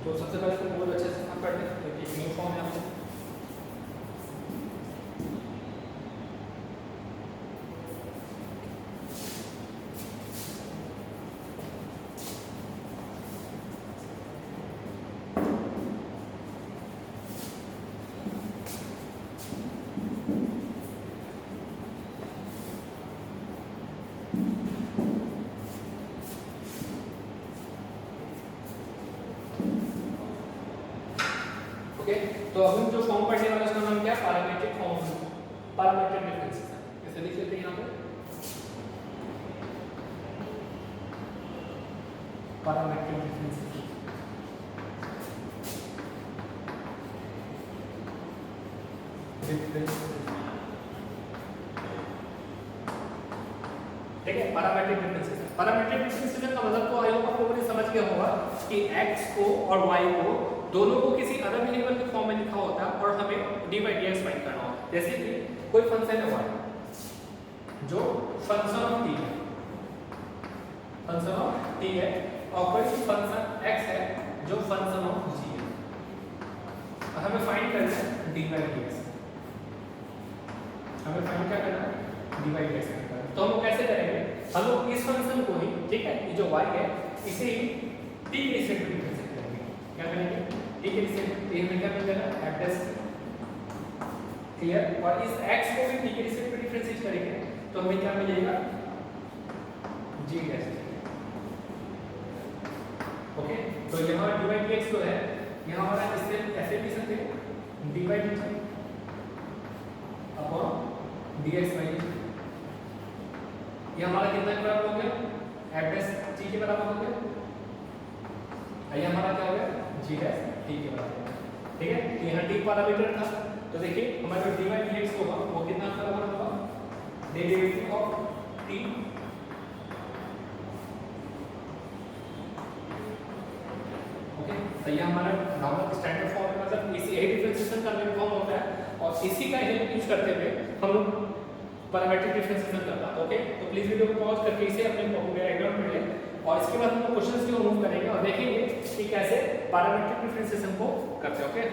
तो सबसे पहले तो बहुत अच्छे से काम करते हैं क्योंकि एक न्यू फॉर्म है आपको। तो अब हम जो फॉर्म पढ़ने वाला उसका नाम क्या है, पैरामीट्रिक फॉर्म, पैरामीट्रिक डिफरेंशिएशन। इसे लिख लेते हैं यहाँ पे, पैरामीट्रिक डिफरेंशिएशन। ठीक है, पैरामीट्रिक डिफरेंशिएशन। पैरामीट्रिक डिफरेंशिएशन का मतलब तो आई होप आप लोगों ने समझ गया होगा कि x को और y को दोनों को किसी अदर वेरिएबल के फॉर्म में लिखा होता है और हमें dy dx फाइंड करना होता है। जैसे कि कोई फंक्शन है y जो फंक्शन ऑफ t है, फंक्शन ऑफ t है, और कोई फंक्शन x है जो फंक्शन ऑफ g है, और हमें फाइंड करना है dy dx। हमें फाइंड क्या करना है, dy dx करना है। तो हम कैसे करेंगे, हम लोग इस फंक्शन को ही, ठीक है, ये जो y है इसे ही t के रिस्पेक्ट में डिफरेंशिएट करेंगे। क्या करेंगे, t के रिस्पेक्ट में क्या मिलेगा, f dash, क्लियर। और इस x को भी t के रिस्पेक्ट में डिफरेंशिएट करेंगे तो हमें क्या मिलेगा, g dash, ओके। तो यहाँ dy dx जो है यहाँ हमारा इससे ऐसे भी सकते हैं dy dt upon dx by dt। ये हमारा कितना के बराबर हो गया, f dash t के बराबर हो गया, ये हमारा क्या हो गया, g dash t के बराबर, ठीक है। तो यहाँ t पैरामीटर था, तो देखिए हमारा जो dy dx होगा वो कितना के बराबर होगा, डेरिवेटिव ऑफ t, ओके। तो ये हमारा नॉर्मल स्टैंडर्ड फॉर्म है, मतलब इसी यही डिफरेंशिएशन का मेन फॉर्म होता है और इसी का हेल्प यूज करते हुए हम लोग पैरामीट्रिक डिफरेंशिएशन करता है, ओके। तो प्लीज वीडियो को पॉज करके इसे अपने कॉपी में राइट डाउन कर लें और इसके बाद हम लोग क्वेश्चंस की ओर मूव करेंगे और देखेंगे कि कैसे पैरामीट्रिक डिफरेंशिएशन को करते हैं, ओके।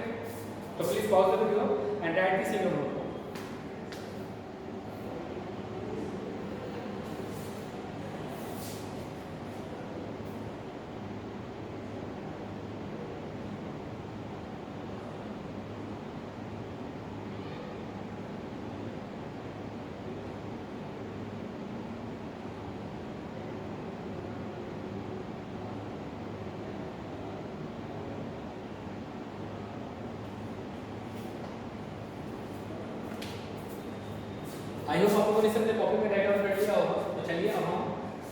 तो please pause the video and right this in your notebook. I hope आप लोगों ने अपने कॉपी में राइट डाउन कर लिया होगा। तो चलिए अब हम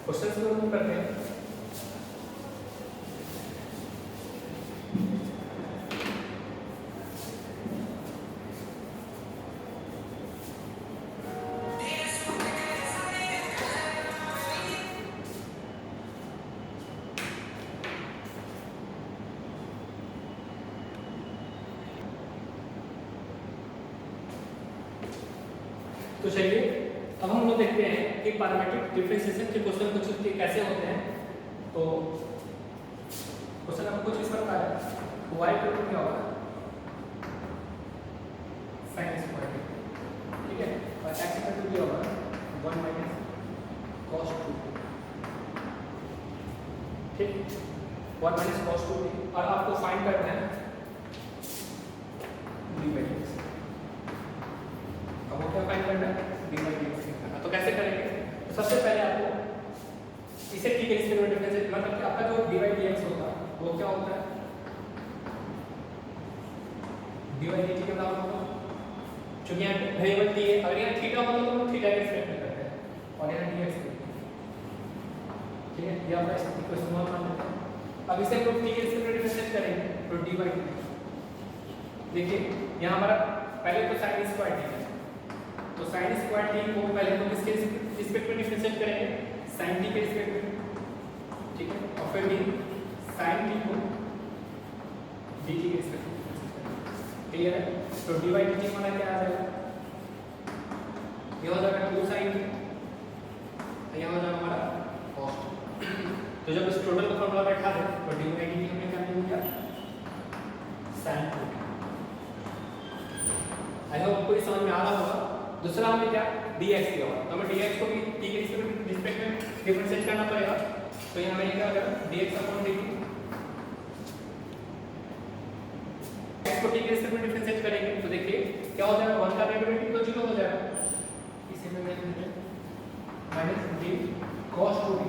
क्वेश्चंस को मूव करते हैं। तो चलिए अब हम लोग देखते हैं कि पैरामीट्रिक डिफरेंशिएशन के क्वेश्चन कुछ कैसे होते हैं। तो क्वेश्चन आपको कुछ इस प्रकार है, y इक्वल टू क्या होगा sin स्क्वायर, ठीक है, और x इक्वल टू क्या होगा 1 माइनस cos 2, ठीक, 1 माइनस cos 2, और आपको फाइंड करना है dy dx। अब वो क्या फाइंड करना है dy dx करना। तो कैसे करेंगे? तो सबसे पहले आपको इसे ठीक है इसके डिफरेंशिएट मतलब कि आपका जो dy dx होगा वो क्या होता है dy dt के बराबर होगा, क्योंकि यहाँ वेरिएबल t है। अगर यहाँ थीटा होता तो हम थीटा के रिस्पेक्ट में करते हैं और यहाँ dx, ठीक है, ये आपका इक्वेशन 1 मान लेते हैं। अब इसे हम लोग t के रिस्पेक्ट में डिफरेंशिएट करेंगे तो dy dt, देखिए यहाँ हमारा पहले तो sin स्क्वायर t है, तो sin स्क्वायर t को पहले हम किसके रिस्पेक्ट में डिफरेंशिएट करेंगे sin t के रिस्पेक्ट में, ठीक है, और फिर भी sin t को dt के रिस्पेक्ट में, क्लियर है। तो dy dt हमारा क्या आ जाएगा, ये हो जाएगा 2 sin t, ये हो जाएगा हमारा cos t। तो जब इस टोटल को फॉर्मूला बैठा दें तो dy dt हमने क्या लिख दिया sin 2। आई होप आपको ये समझ में आ रहा होगा। दूसरा हमें क्या dx दिया हुआ, तो हमें dx को भी t के रिस्पेक्ट में डिफरेंशिएट करना पड़ेगा। तो यहाँ हमें क्या होगा dx अपॉन dt, x को t के रिस्पेक्ट में डिफरेंशिएट करेंगे तो देखिए क्या हो जाएगा 1 का डेरिवेटिव तो 0 हो जाएगा, इसे में मैं माइनस d cos 2t,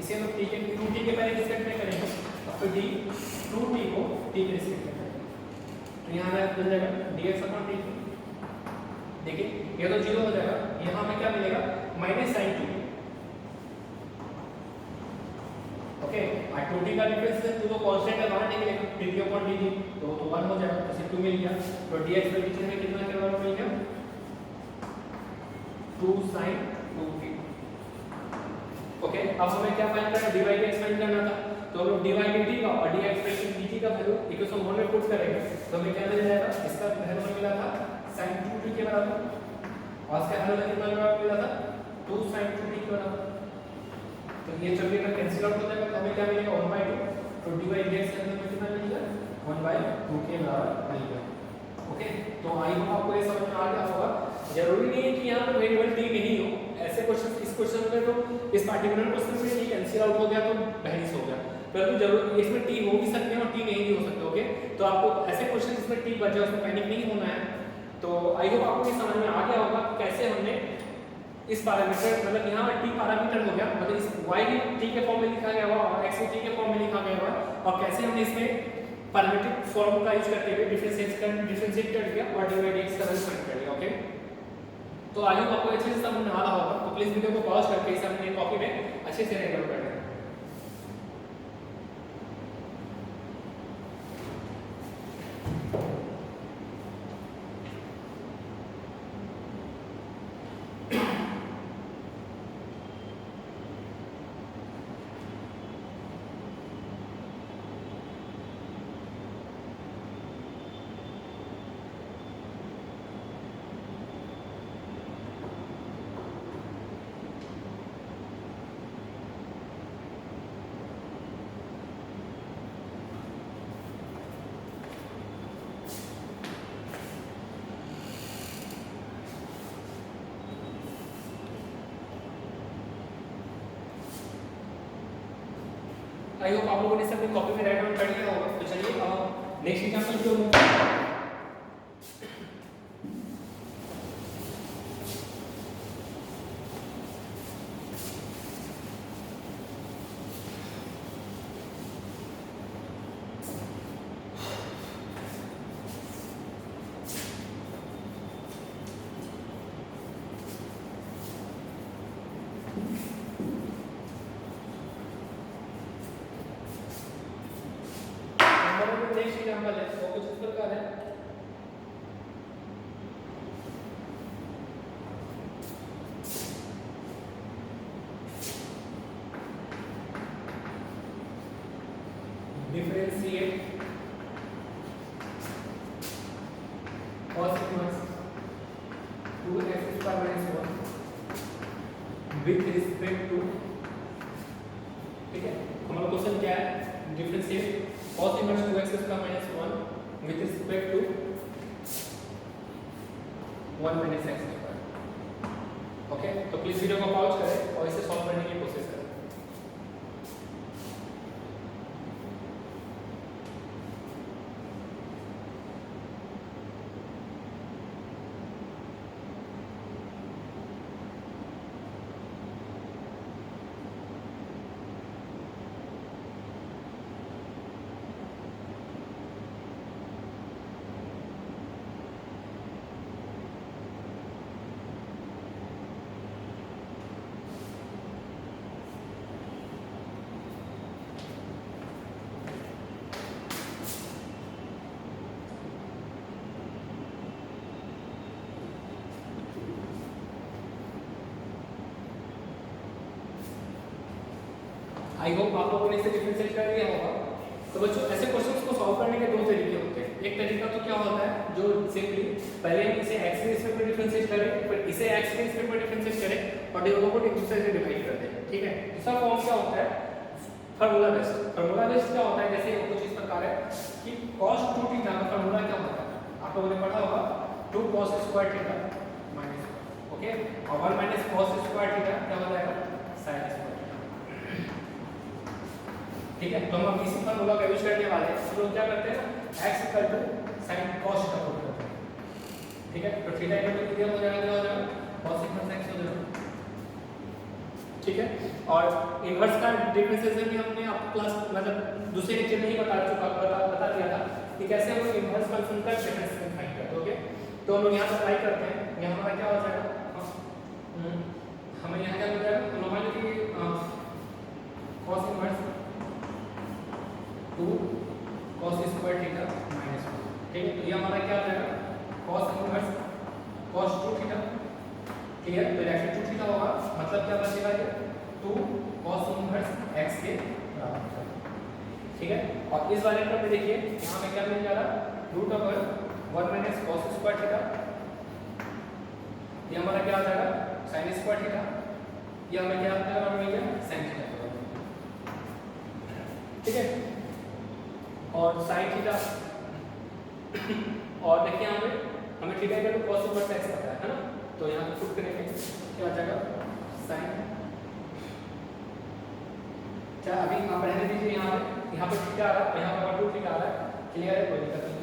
इसे हम t के 2t के पहले रिस्पेक्ट में करेंगे और फिर d 2t को t के रिस्पेक्ट में करेंगे। तो यहाँ हमें मिल जाएगा dx अपॉन dt, देखिए ये तो 0 हो जाएगा, यहाँ हमें क्या मिलेगा माइनस sin 2, ओके, और 2t का डिफरेंस है तो कांस्टेंट है बाहर निकलेगा dt अपॉन dt, तो 1 हो जाएगा, तो 2 मिल गया। तो dx में dt में कितना के बराबर मिल गया 2 sin 2t, ओके। अब हमें क्या फाइंड करना dy dx फाइंड करना था, तो हम लोग dy dt का और dx dt का वैल्यू इक्वेशन 1 में पुट करेंगे तो हमें क्या मिल जाएगा, इसका वैल्यू मिला था sin 2t के बराबर और इसका वैल्यू कितना मिला था 2 sin 2t के बराबर। तो ये जब ये कैंसिल आउट हो जाएगा तो हमें क्या मिलेगा 1/2, तो dy dx का वैल्यू कितना मिलेगा 1/2 के बराबर मिलेगा, ओके। तो आई होप आपको ये समझ में आ गया होगा। जरूरी नहीं है कि यहाँ पे वेरिएबल t नहीं हो, ऐसे क्वेश्चन इस क्वेश्चन में तो इस पार्टिकुलर क्वेश्चन में ये कैंसिल आउट हो गया तो बहरिस हो गया, परंतु जरूर इसमें t हो भी सकते हैं और t नहीं भी हो सकते, ओके। तो आपको ऐसे क्वेश्चन जिसमें t बचा उसमें पैनिक नहीं होना है। तो आई होप आपको ये समझ में आ गया होगा कैसे हमने इस पैरामीटर मतलब यहाँ t पैरामीटर हो गया, मतलब इस y भी t के फॉर्म में लिखा गया हुआ और x भी t के फॉर्म में लिखा गया हुआ, और कैसे हमने इसमें पैरामीट्रिक फॉर्म का यूज करते हुए डिफरेंशिएट कर दिया और dy dx का वैल्यू फाइंड कर लिया, ओके। तो आई होप आपको अच्छे से समझ में आ रहा होगा। तो प्लीज वीडियो को पॉज करके इसे अपने कॉपी में अच्छे से रिकॉर्ड कर लें। आई होप आप लोगों ने सब कॉपी में राइट डाउन कर लिया होगा। तो चलिए नेक्स्ट एग्जांपल जो नेक्स्ट एग्जांपल है वो कुछ इस प्रकार है। Differentiate cos 2x square minus 1 with respect to, ठीक है। हमारा क्वेश्चन क्या है, differentiate cos inverse 2x square minus 1 with respect to 1 minus x square. Okay, तो प्लीज वीडियो को पॉज करें और इसे सॉल्व करने की कोशिश करें। आई होप आप लोगों ने इसे डिफरेंशिएट कर लिया होगा। तो बच्चों ऐसे क्वेश्चंस को सॉल्व करने के दो तरीके होते हैं। एक तरीका तो क्या होता है, जो सिंपली पहले हम इसे x के रिस्पेक्ट में डिफरेंशिएट करें, फिर इसे x के रिस्पेक्ट में डिफरेंशिएट करें और दोनों को एक दूसरे से डिवाइड कर दें, ठीक है। दूसरा फॉर्म क्या होता है, फार्मूला बेस्ड। फार्मूला बेस्ड क्या होता है, जैसे कुछ इस प्रकार है कि cos 2 थीटा का फार्मूला क्या होता है, आप लोगों ने पढ़ा होगा 2 cos square theta minus, okay, और 1 माइनस cos स्क्वायर थीटा क्या हो जाएगा, sin स्क्वायर, ठीक है। तो हम इसी फार्मूला का यूज करने वाले हैं। हम लोग क्या करते हैं, x sin cos का पुट करते हैं, ठीक है। तो थीटा इक्वल टू हो जाएगा, क्या हो जाएगा, cos इनवर्स x हो जाएगा, ठीक है। और इनवर्स का डिफरेंशिएशन भी हमने आपको क्लास मतलब दूसरे लेक्चर में ही बता दिया था कि कैसे हम लोग इनवर्स फंक्शन का डिफरेंशिएशन फाइंड करते हैं, ओके। तो हम लोग यहाँ अप्लाई करते हैं, यहाँ हमारा क्या हो जाएगा, हमें यहाँ क्या मिल जाएगा, मान लीजिए cos inverse 2 cos square theta minus 1, ठीक है। तो ये हमारा क्या आ जाएगा, cos inverse cos 2 theta, clear. तो डायरेक्टली 2 थीटा होगा, मतलब क्या बचेगा, ये 2 cos इनवर्स x के बराबर, ठीक है। और इस वाले पर में देखिए यहाँ में क्या मिल जा रहा है, root over 1 minus cos square theta, ये हमारा क्या आ जाएगा, sin स्क्वायर थीटा, ये हमें क्या आ जाएगा, sin थीटा, ठीक है। और sin थीटा और देखिए यहाँ पे हमें थीटा का तो cos इनवर्स x पता है ना, तो यहाँ पे पुट करेंगे क्या आ जाएगा, sin, क्या अभी आप रहने दीजिए, यहाँ पे थीटा आ रहा है, यहाँ पर 2 थीटा आ रहा है, क्लियर है, कोई दिक्कत नहीं,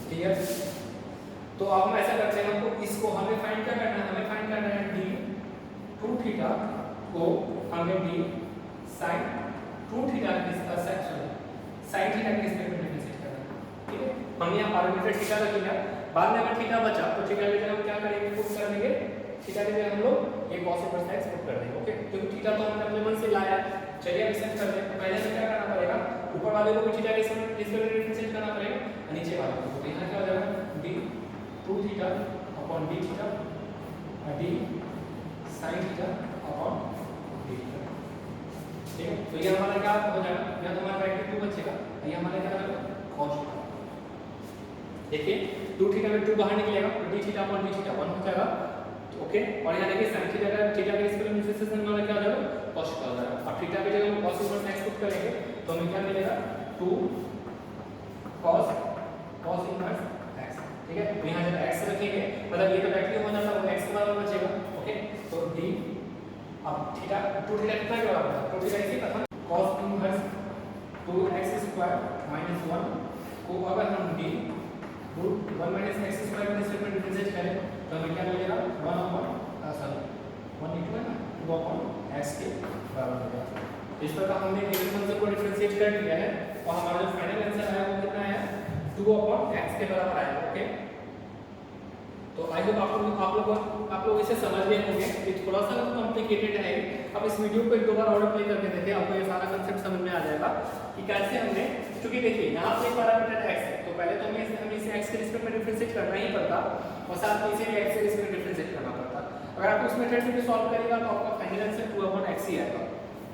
क्लियर। तो अब हम ऐसा करते हैं, हमको इसको हमें फाइंड क्या करना है, हमें फाइंड करना है d 2 थीटा को हमें d sin 2 थीटा के sin थीटा के रिस्पेक्ट में डिफरेंशिएट करना है, ठीक है। हमने यहाँ पैरामीटर थीटा रख लिया, बाद में अगर थीटा बचा तो थीटा की जगह हम क्या करेंगे, पुट कर देंगे, थीटा की जगह हम लोग एक cos इनवर्स x पुट कर देंगे, ओके। क्योंकि थीटा तो हमने अपने मन से लाया, चलिए अब इसे कर दें। तो पहले हमें क्या करना पड़ेगा, ऊपर वाले को भी थीटा के रिस्पेक्ट में डिफरेंशिएट करना पड़ेगा, और नीचे वाले को, तो यहाँ क्या हो जाएगा, d 2 theta upon d theta d sin theta upon d theta, ठीक है। तो ये हमारा क्या हो जाएगा, या तो हमारा ब्रैकेट 2 बचेगा, ये हमारा क्या हो जाएगा, cos थीटा, देखिए 2 थीटा में 2 बाहर निकलेगा, तो d theta upon d theta 1 हो जाएगा, ओके। और यहाँ देखिए sin थीटा का थीटा के रिस्पेक्ट में डिफरेंशिएशन हमारा क्या हो जाएगा, cos थीटा हो जाएगा। अब थीटा की जगह हम cos इनवर्स x पुट करेंगे तो हमें क्या मिलेगा, 2 cos इनवर्स x, ठीक है। तो यहाँ जब x रखेंगे मतलब ये तो डायरेक्टली हो जाता है, x के बराबर बचेगा, ओके। तो d, अब थीटा 2 थीटा कितना के बराबर है, 2 थीटा इसी का था, cos inverse 2x square minus 1 को अगर हम d root 1 minus x square के रिस्पेक्ट में डिफरेंशिएट करें तो हमें क्या मिलेगा, 1 अपॉन 1 इनटू है ना 2 अपॉन x के बराबर मिलेगा। इस प्रकार हमने गिवन फंक्शन को डिफरेंशिएट कर दिया है और हमारा जो फाइनल आंसर आया वो कितना है, 2 अपॉन x के बराबर आएगा, ओके। तो आई होप आप लोग इसे समझ गए होंगे, ये थोड़ा सा कॉम्प्लिकेटेड है। अब इस वीडियो को एक दो बार और प्ले करके देखें, आपको ये सारा कांसेप्ट समझ में आ जाएगा कि कैसे हमने, क्योंकि देखिए यहाँ पे एक पैरामीटर x है, तो पहले तो हमें इसे x के रिस्पेक्ट में डिफरेंशिएट करना ही पड़ता और साथ में इसे x के रिस्पेक्ट में डिफरेंशिएट करना पड़ता। अगर आप उस मेथड से भी सॉल्व करेगा तो आपका फाइनल आंसर 2 अपॉन x ही आएगा,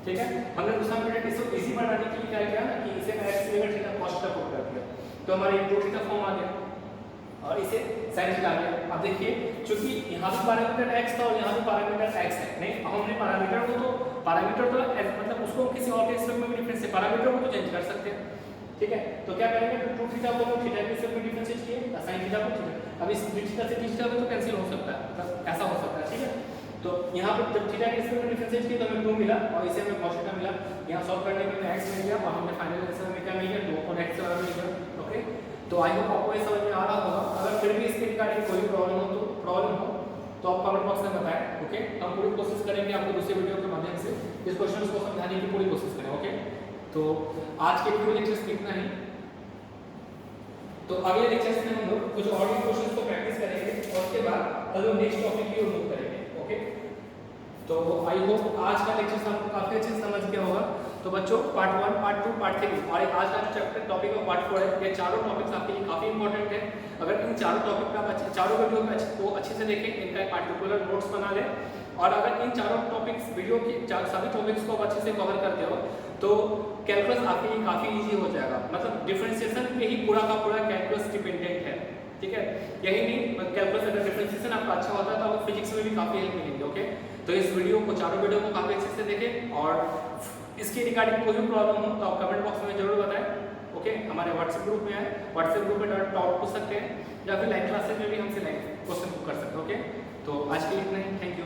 ठीक है। हमने दूसरा मेथड इसको इजी बनाने के लिए क्या किया ना कि इसे x की जगह थीटा cos का पुट कर दिया, तो हमारा ये 2 थीटा फॉर्म आ गया। और इसे sin थीटा में। अब देखिए चूंकि यहाँ भी पैरामीटर x था और यहाँ भी पैरामीटर x है, नहीं हमने पैरामीटर तो मतलब उसको किसी और के रिस्पेक्ट में भी डिफरेंस है, पैरामीटर को तो चेंज कर सकते हैं, ठीक है। तो क्या करेंगे, तो 2 थीटा को थीटा के रिस्पेक्ट में डिफरेंशिएट किए, sin थीटा को थीटा, अब इस थीटा से थीटा में तो कैंसिल हो सकता है, मतलब ऐसा हो सकता है, ठीक है। तो यहाँ पर जब थीटा के रिस्पेक्ट में डिफरेंशिएट किया तो हमें 2 मिला और इसे हमें cos थीटा मिला, यहाँ सॉल्व करने में x मिल गया और हमने फाइनल आंसर में क्या मिल गया, 2 और x मिल गया, ओके। तो आई होप आपको ये समझ में आ रहा होगा। अगर फिर भी इसके रिगार्डिंग कोई प्रॉब्लम हो तो आप कमेंट बॉक्स में बताएं, ओके। हम पूरी कोशिश करेंगे आपको दूसरे वीडियो के माध्यम से इस क्वेश्चन को समझाने की पूरी कोशिश करें, ओके। तो आज के वीडियो लेक्चर्स में इतना ही। तो अगले लेक्चर्स में हम लोग कुछ और भी क्वेश्चंस को प्रैक्टिस करेंगे और उसके बाद हम लोग नेक्स्ट टॉपिक की ओर मूव करेंगे, ओके। तो आई होप आज का लेक्चर आपको काफी अच्छे से समझ गया होगा। तो बच्चों पार्ट 1, पार्ट 2, पार्ट 3 और आज का जो चैप्टर टॉपिक है पार्ट 4 है, ये चारों टॉपिक्स आपके लिए काफी इंपॉर्टेंट है। अगर इन चारों टॉपिक का चारों वीडियो को अच्छे से देखें, इनका पार्टिकुलर नोट्स बना लें और अगर इन चारों टॉपिक्स वीडियो की सभी टॉपिक्स को अच्छे से कवर करते हो तो कैलकुलस आपके लिए काफी इजी हो जाएगा। मतलब डिफरेंशिएशन पे ही पूरा का पूरा कैलकुलस डिपेंडेंट है, ठीक है। यही नहीं, कैलकुलस अगर डिफरेंशिएशन आपका अच्छा होता है तो आपको फिजिक्स में भी काफी हेल्प मिलेगी, ओके। तो इस वीडियो को चारों वीडियो को काफी अच्छे से देखें और इसके रिगार्डिंग कोई भी प्रॉब्लम हो तो आप कमेंट बॉक्स में जरूर बताएं, ओके। हमारे व्हाट्सएप ग्रुप में आए, व्हाट्सएप ग्रुप में डाउट पूछ सकते हैं या फिर लाइव क्लासेस में भी हमसे लाइव क्वेश्चन कर सकते हैं, ओके। तो आज के लिए इतना ही, थैंक यू।